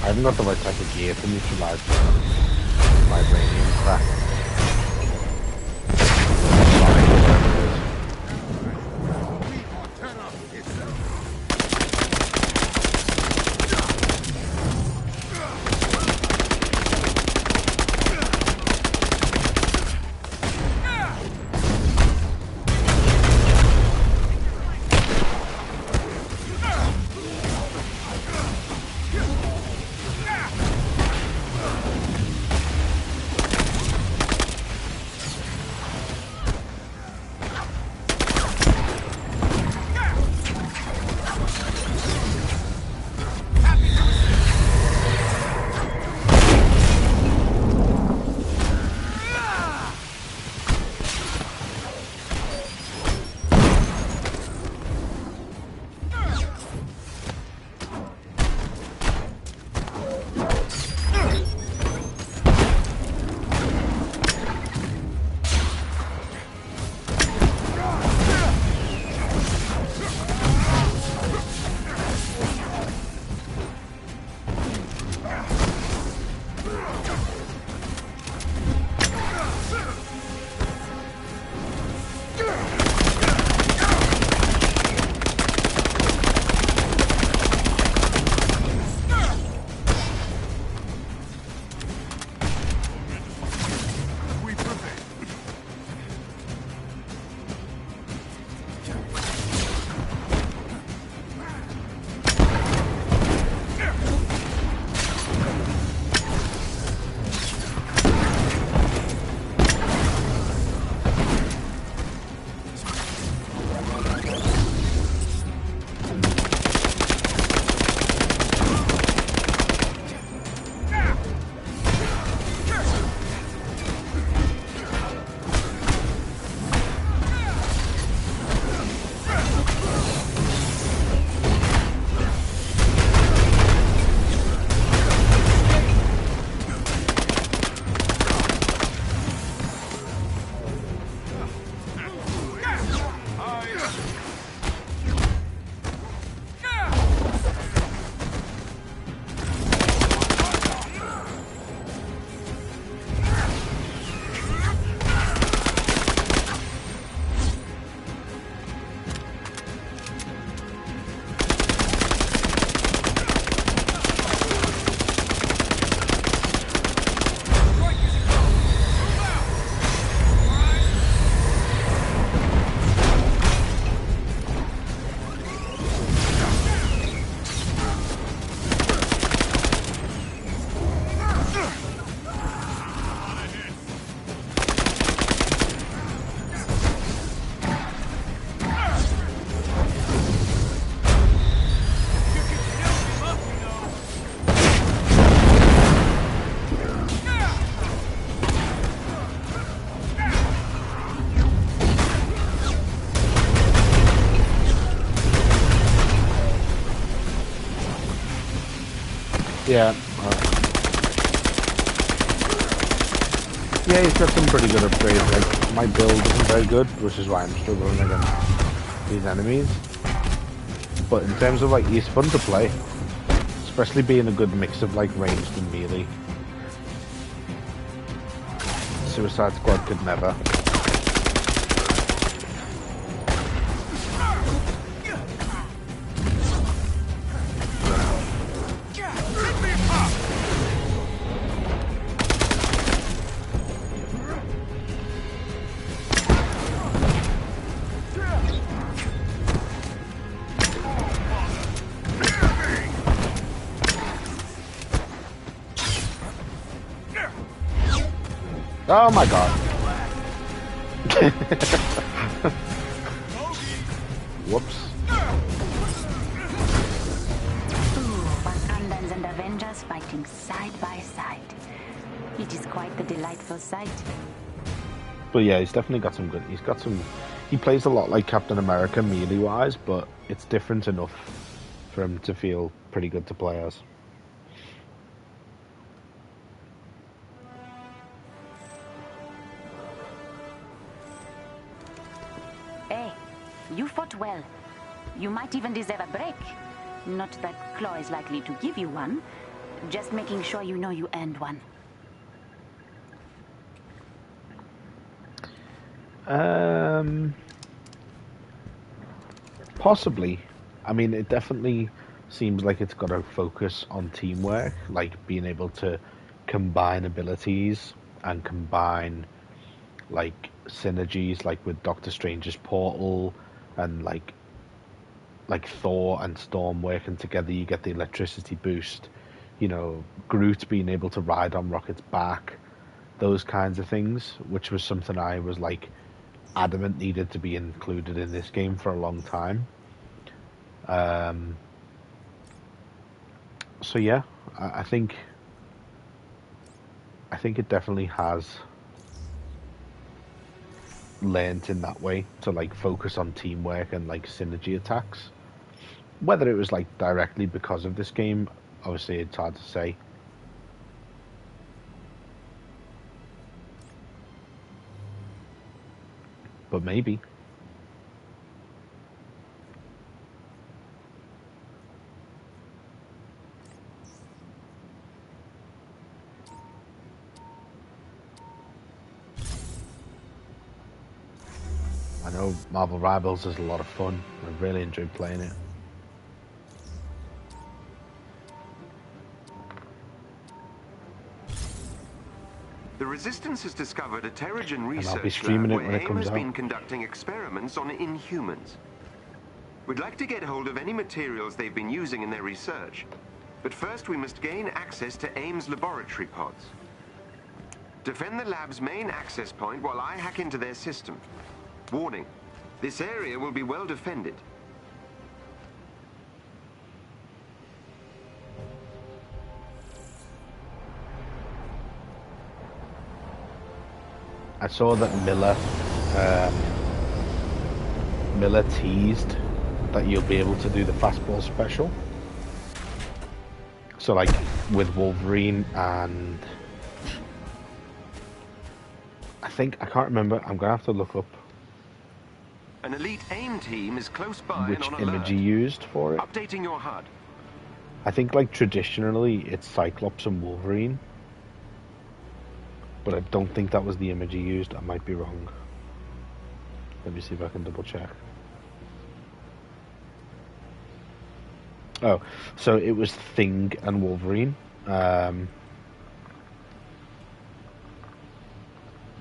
Speaker 1: I'm not the right type of gear to neutralize vibranium crap. Yeah. Yeah, he's got some pretty good upgrades. Like, my build isn't very good, which is why I'm struggling against these enemies. But in terms of, like, he's fun to play. Especially being a good mix of, like, ranged and melee. Suicide Squad could never. Oh my god. Whoops.
Speaker 7: Wakandans and Avengers fighting side by side. It is quite the delightful sight.
Speaker 1: But yeah, he's definitely got some good. He plays a lot like Captain America melee-wise, but it's different enough for him to feel pretty good to play as.
Speaker 7: Hey, you fought well. You might even deserve a break. Not that Claw is likely to give you one. Just making sure you know you earned one.
Speaker 1: Possibly. I mean, it definitely seems like it's got a focus on teamwork, like being able to combine abilities and combine like synergies, like with Doctor Strange's portal and like Thor and Storm working together, you get the electricity boost. You know, Groot being able to ride on Rocket's back, those kinds of things, which was something I was like adamant needed to be included in this game for a long time. So yeah, I think it definitely has learnt in that way to like focus on teamwork and like synergy attacks. Whether it was like directly because of this game, obviously it's hard to say. But maybe. I know Marvel Rivals is a lot of fun. I really enjoyed playing it.
Speaker 2: The Resistance has discovered a Terrigen
Speaker 1: And I'll be
Speaker 2: research
Speaker 1: streaming
Speaker 2: lab
Speaker 1: it
Speaker 2: where
Speaker 1: when it
Speaker 2: AIM
Speaker 1: comes
Speaker 2: has
Speaker 1: out.
Speaker 2: been conducting experiments on Inhumans. We'd like to get hold of any materials they've been using in their research, but first we must gain access to AIM's laboratory pods. Defend the lab's main access point while I hack into their system. Warning, this area will be well defended.
Speaker 1: I saw that Miller teased that you'll be able to do the fastball special. So like with Wolverine and I can't remember, I'm gonna have to look up
Speaker 2: An elite AIM team is close by
Speaker 1: which
Speaker 2: and on
Speaker 1: image
Speaker 2: alert.
Speaker 1: he used for it.
Speaker 2: Updating your HUD.
Speaker 1: I think like traditionally it's Cyclops and Wolverine. But I don't think that was the image he used. I might be wrong. Let me see if I can double check. Oh, so it was Thing and Wolverine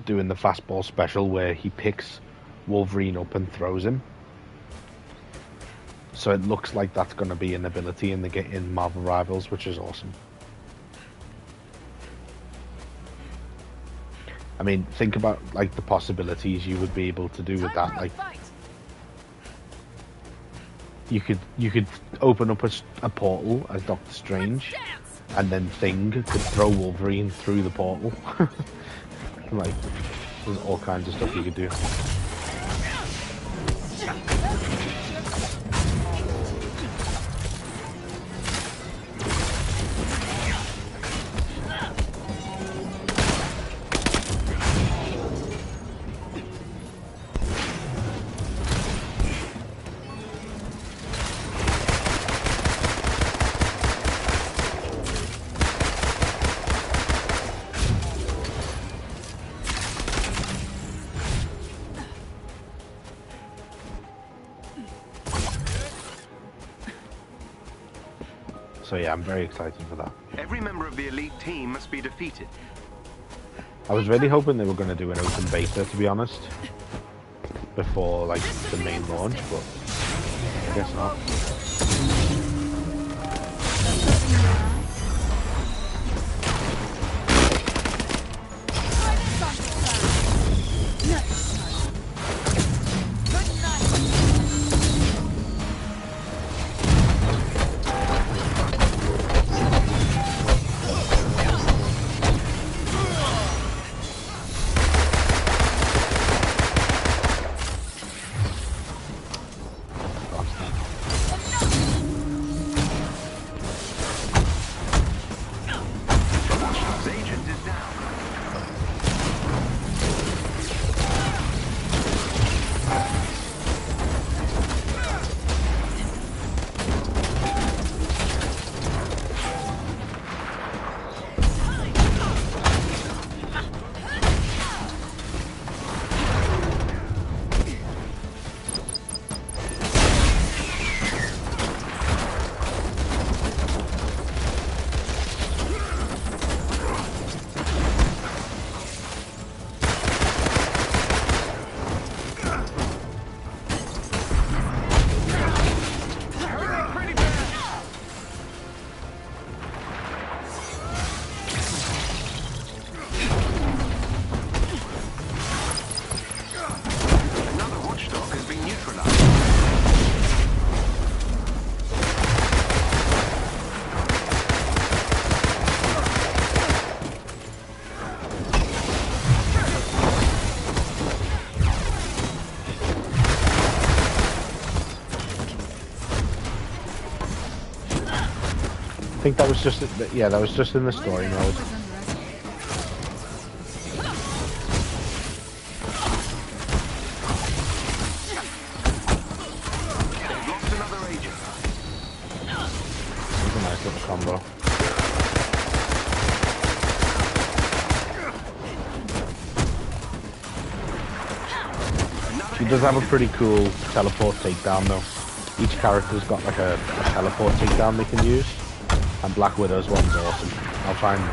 Speaker 1: doing the fastball special where he picks Wolverine up and throws him. So it looks like that's going to be an ability in Marvel Rivals, which is awesome. I mean, think about like the possibilities you would be able to do with that. Like, you could open up a portal as Doctor Strange, and then Thing could throw Wolverine through the portal. Like, there's all kinds of stuff you could do. So yeah, I'm very excited for that.
Speaker 2: Every member of the elite team must be defeated.
Speaker 1: I was really hoping they were going to do an open beta, to be honest, before like the main launch, but I guess not. I think that was just, yeah, that was just in the story mode.
Speaker 2: Lost another agent.
Speaker 1: That's a nice little combo. She does have a pretty cool teleport takedown though. Each character's got like a teleport takedown they can use. And Black Widow's one's awesome. I'll try and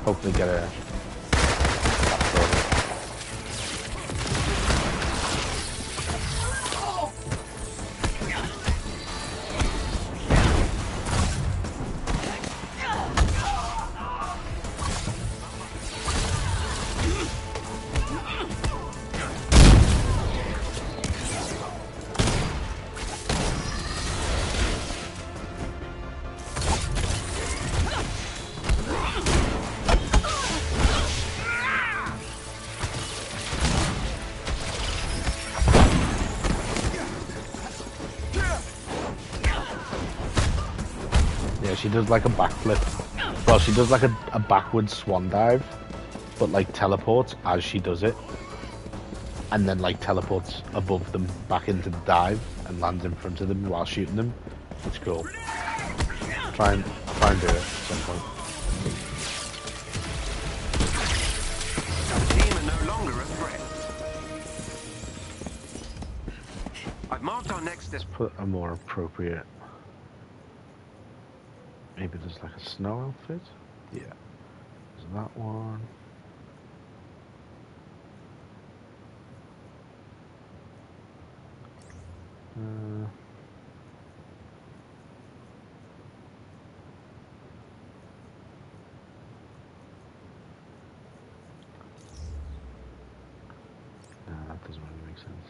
Speaker 1: hopefully get a... She does like a backflip. Well, she does like a backward swan dive, but like teleports as she does it, and then like teleports above them back into the dive and lands in front of them while shooting them. It's cool. Try and do it at some point.
Speaker 2: Our team are no longer a threat. I've marked our next step.
Speaker 1: Put a more appropriate. Maybe there's like a snow outfit? Yeah. There's that one. No, that doesn't really make sense.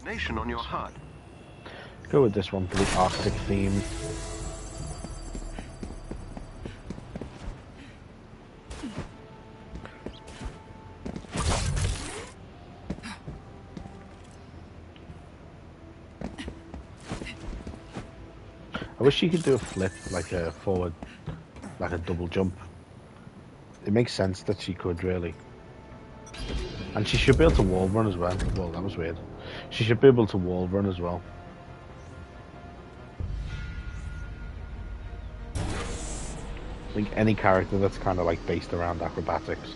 Speaker 2: Nation on your HUD.
Speaker 1: Go with this one for the Arctic theme. I wish you could do a flip, like a forward, like a double jump. It makes sense that she could, really. And she should be able to wall run as well. Well, that was weird. She should be able to wall run as well. I think any character that's kind of like based around acrobatics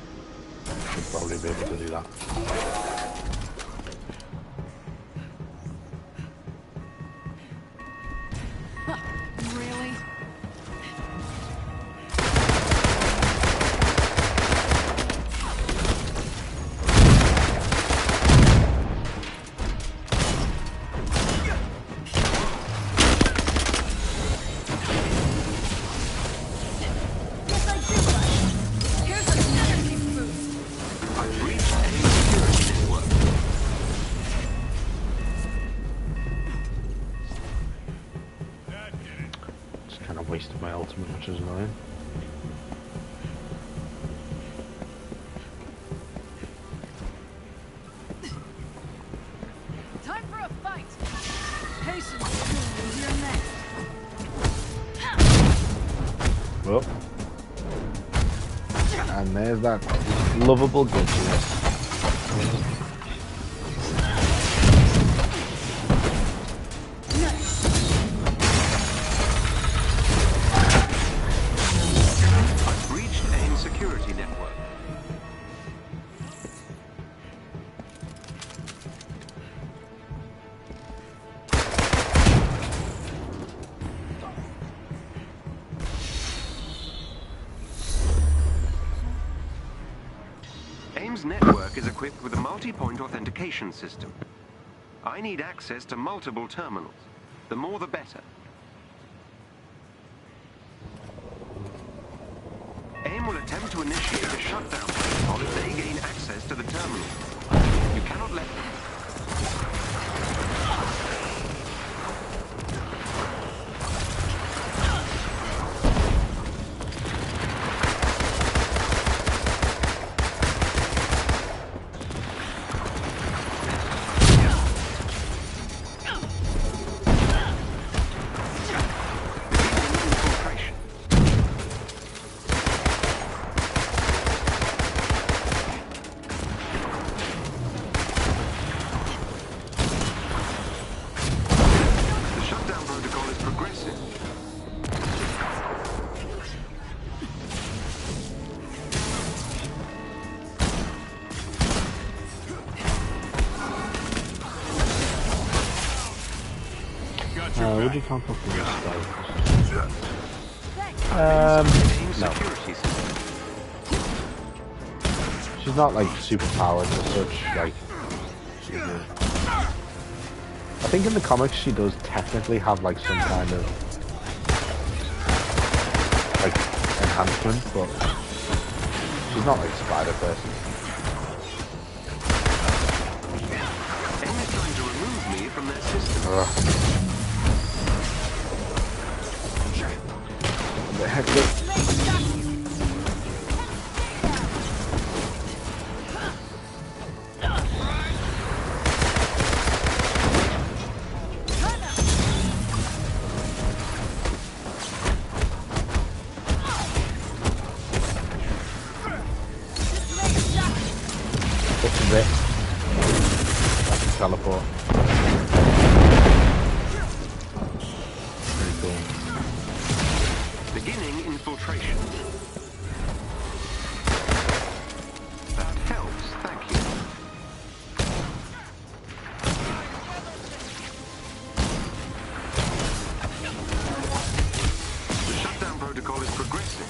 Speaker 1: should probably be able to do that. which is annoying.
Speaker 5: Time for a fight. Patience is your next.
Speaker 1: Well, and there's that lovable glitchiness.
Speaker 2: I've breached AIM's security network. AIM's network is equipped with a multi-point authentication system. I need access to multiple terminals. The more the better. AIM will attempt to initiate a shutdown protocol if they gain access to the terminal. You cannot let them. Infiltration. The shutdown protocol is progressive.
Speaker 3: Got your
Speaker 1: Would
Speaker 3: back.
Speaker 1: you come from this
Speaker 2: AIM's
Speaker 1: no.
Speaker 2: security system.
Speaker 1: She's not like super powered as such, like she's I think in the comics she does technically have like some kind of like enhancement, but she's not like Spider-Person.
Speaker 2: AIM is trying to remove me from their system.
Speaker 1: The heck is this is it. That's a teleport. Pretty cool.
Speaker 2: Beginning infiltration. That helps, thank you. The shutdown protocol is progressive.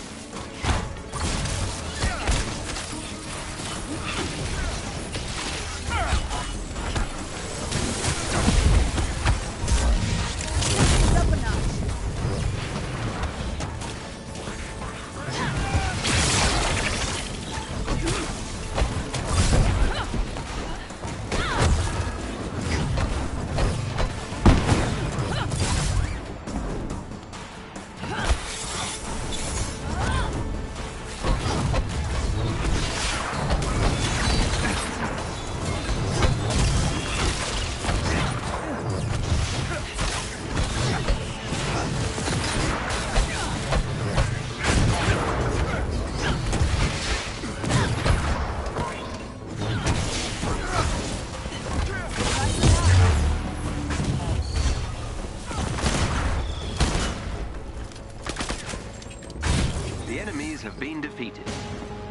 Speaker 2: The enemies have been defeated.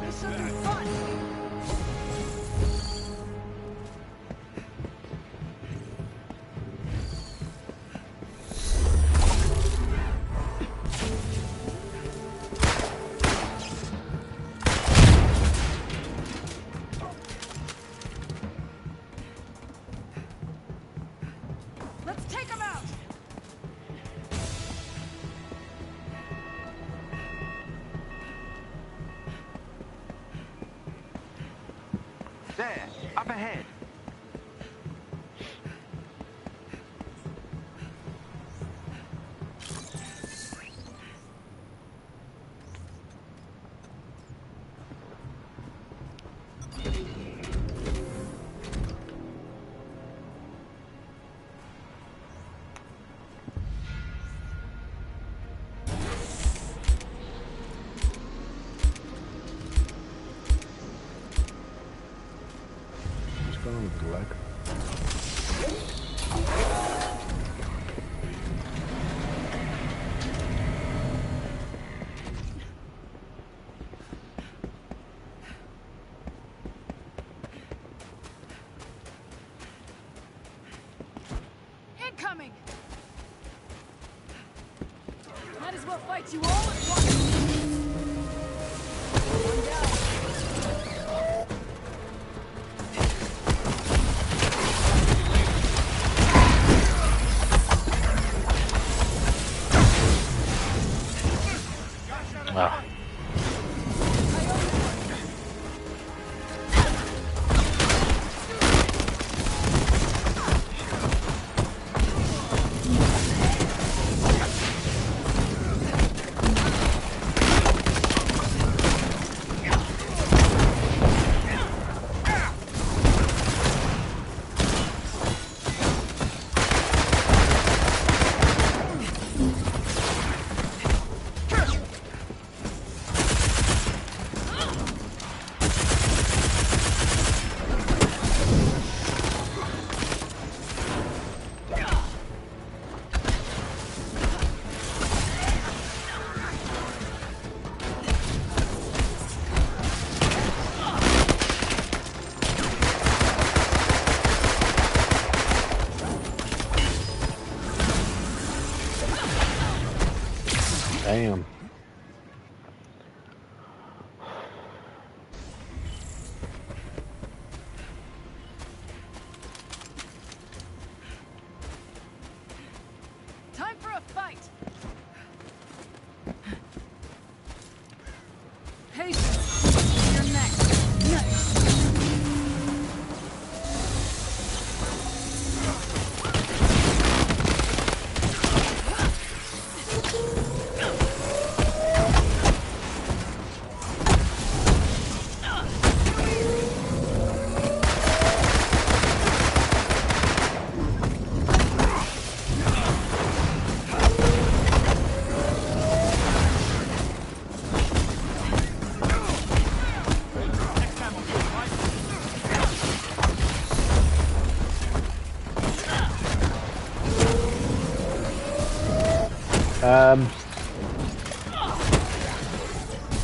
Speaker 5: This will be fun. Let's take them out.
Speaker 2: There, up ahead.
Speaker 1: with the leg.
Speaker 5: Incoming! Might as well fight you all at once. One down.
Speaker 1: Ah. Damn.
Speaker 5: Time for a fight. Patience. You're next. Nice.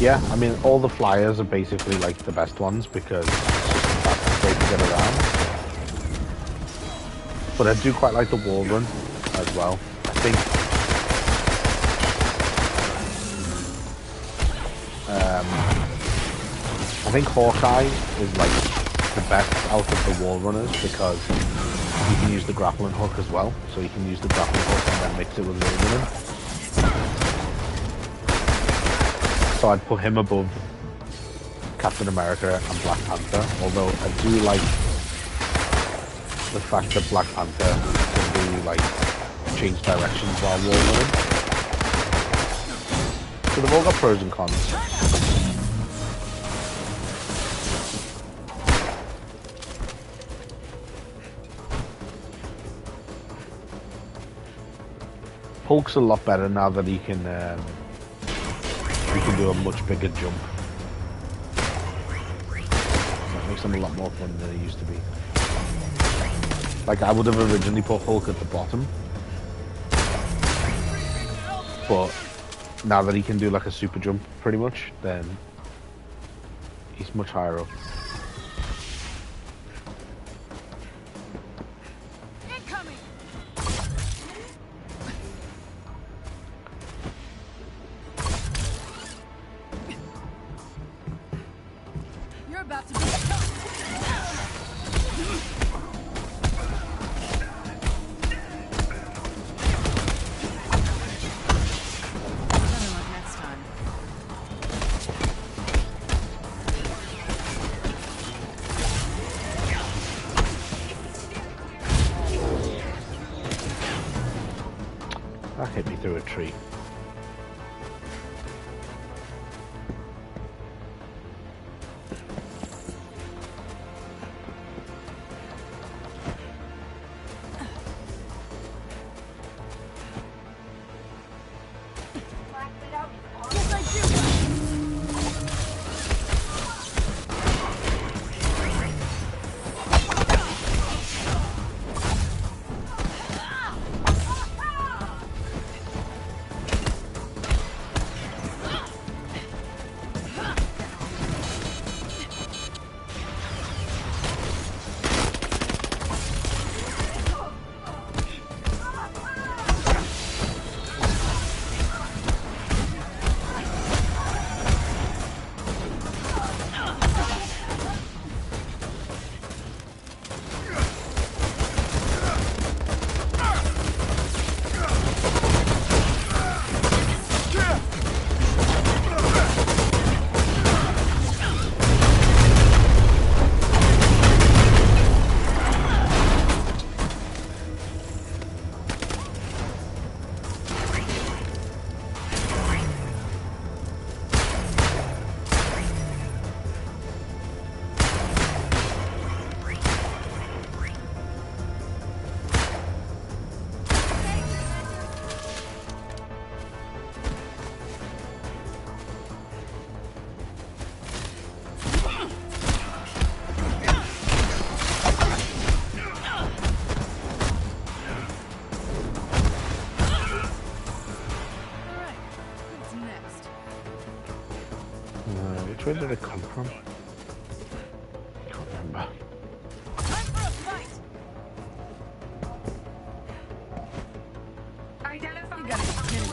Speaker 1: Yeah, I mean, all the flyers are basically like the best ones because that's the way to get around. But I do quite like the wall run as well. I think Hawkeye is like the best out of the wall runners because you can use the grappling hook as well. So you can use the grappling hook and then mix it with wall running. So I'd put him above Captain America and Black Panther, although I do like the fact that Black Panther can do like change directions while wall running. So they've all got pros and cons. Hulk's a lot better now that he can do a much bigger jump. That makes him a lot more fun than he used to be. Like, I would have originally put Hulk at the bottom, but now that he can do like a super jump pretty much, then he's much higher up.
Speaker 5: About to be stopped. Next time.
Speaker 1: That hit me through a tree. Which way did it come from? Can't remember.
Speaker 5: Time for a fight!
Speaker 4: Identify.
Speaker 5: You gotta be kidding.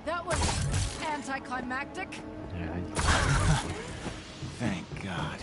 Speaker 6: That was anticlimactic.
Speaker 1: Yeah.
Speaker 3: Thank God.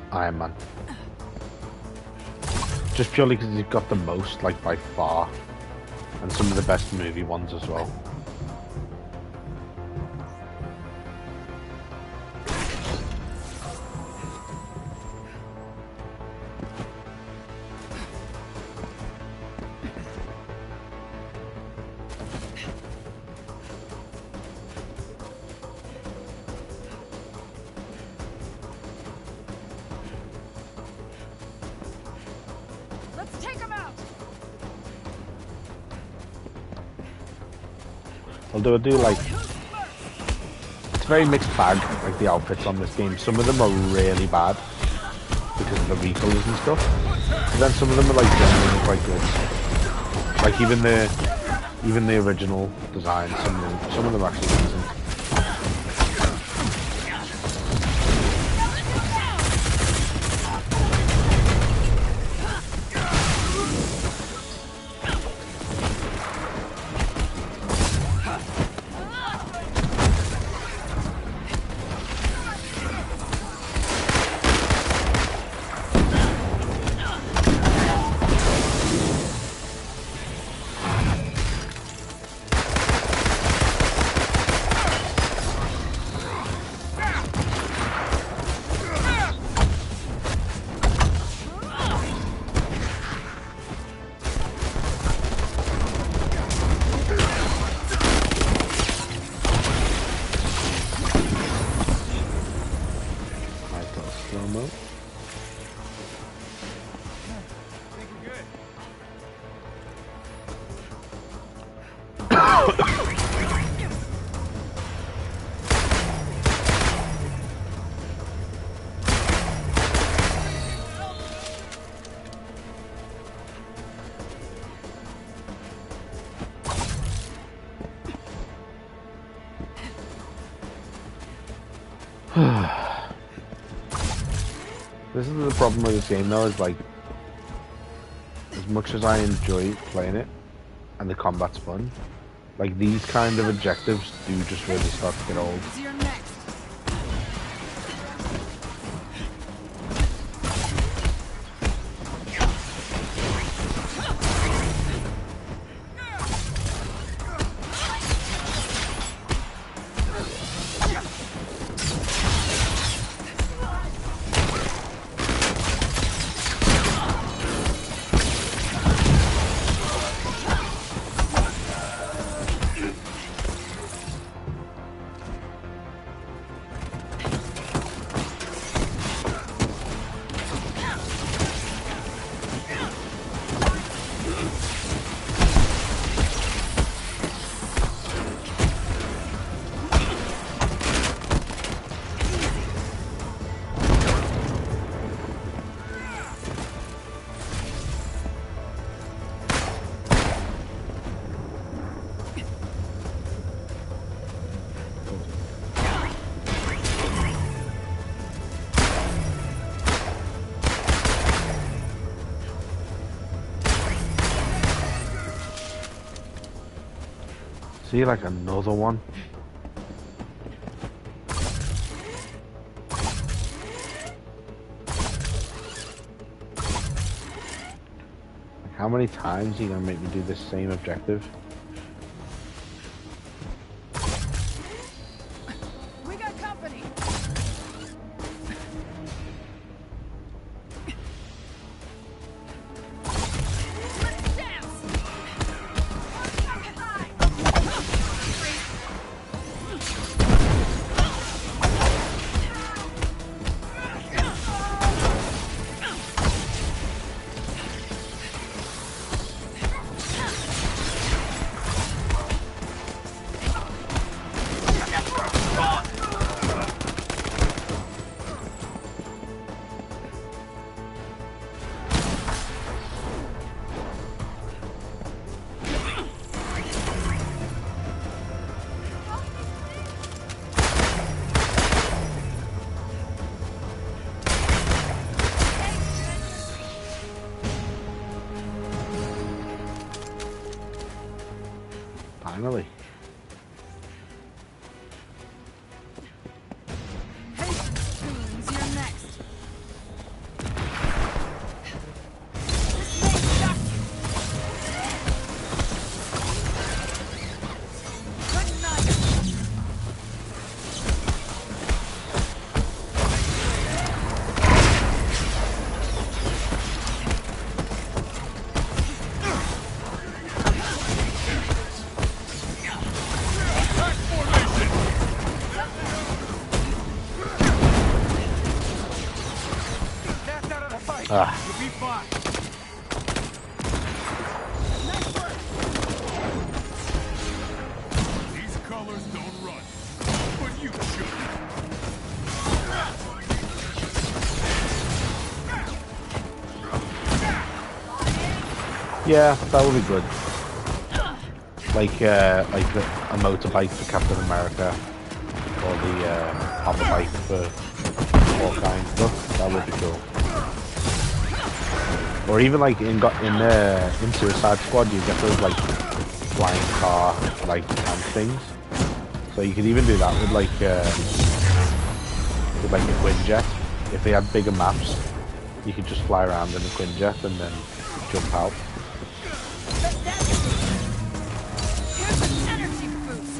Speaker 1: Iron Man. Just purely because he's got the most, like, by far. And some of the best movie ones as well.
Speaker 6: Let's take him out.
Speaker 1: Although I do like... It's a very mixed bag, like the outfits on this game. Some of them are really bad because of the recalls and stuff. But then some of them are like genuinely quite good. Like even the original design, some of them are actually decent. Slow-mo. This is the problem with this game though, is like, as much as I enjoy playing it, and the combat's fun, like these kind of objectives do just really start to get old.
Speaker 6: What's your next?
Speaker 1: See, like another one. Like, how many times are you gonna make me do this same objective? originally.
Speaker 6: Hey, spoons, you're next. This may shock you. Good night.
Speaker 3: Snap out of the fight.
Speaker 1: Ah.
Speaker 3: You'll be fine. These colors don't run, but you should.
Speaker 1: Yeah, that would be good. Like a motorbike for Captain America, or the hoverbike for Hawkeye and stuff. That would be cool. Or even like in Suicide Squad, you get those like flying car like tank things. So you could even do that with like a Quinjet. If they had bigger maps, you could just fly around in a Quinjet and then jump out.
Speaker 6: Here's an energy boost.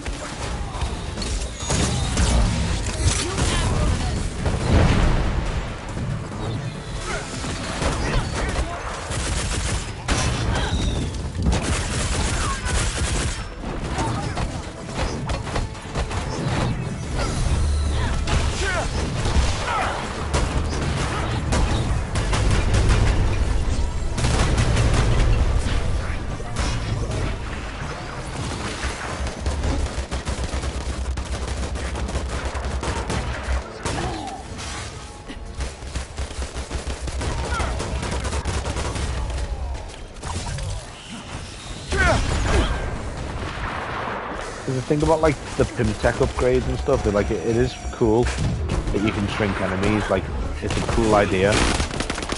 Speaker 6: You
Speaker 1: The thing about like the Pimtech upgrades and stuff, it is cool that you can shrink enemies. Like, it's a cool idea,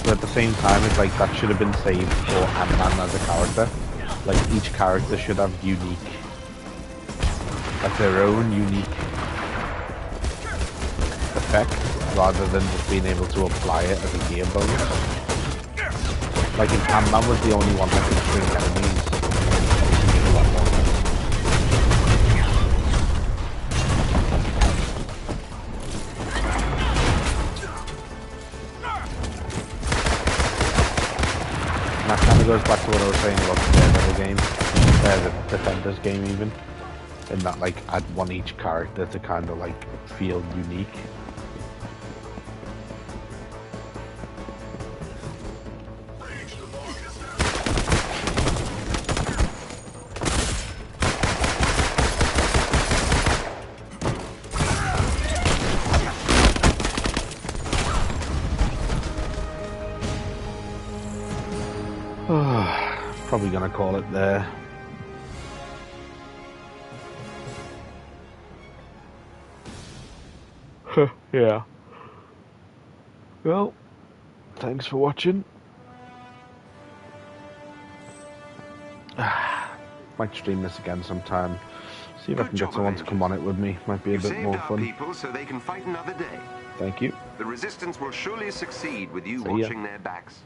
Speaker 1: but at the same time, it's like that should have been saved for Ant-Man as a character. Like, each character should have like their own unique effect, rather than just being able to apply it as a gear bonus. Like, if Ant-Man was the only one that could shrink enemies, a lot more. That kind of goes back to what I was saying about the Daredevil game, the Defenders game even, in that like I'd want each character to kind of like feel unique. Probably gonna call it there. Yeah. Well, thanks for watching. Might stream this again sometime. See if I can get someone to come on it with me. Might be a bit more fun.
Speaker 2: People so they can fight another day.
Speaker 1: Thank you.
Speaker 2: The resistance will surely succeed with you
Speaker 1: See ya.
Speaker 2: watching their backs.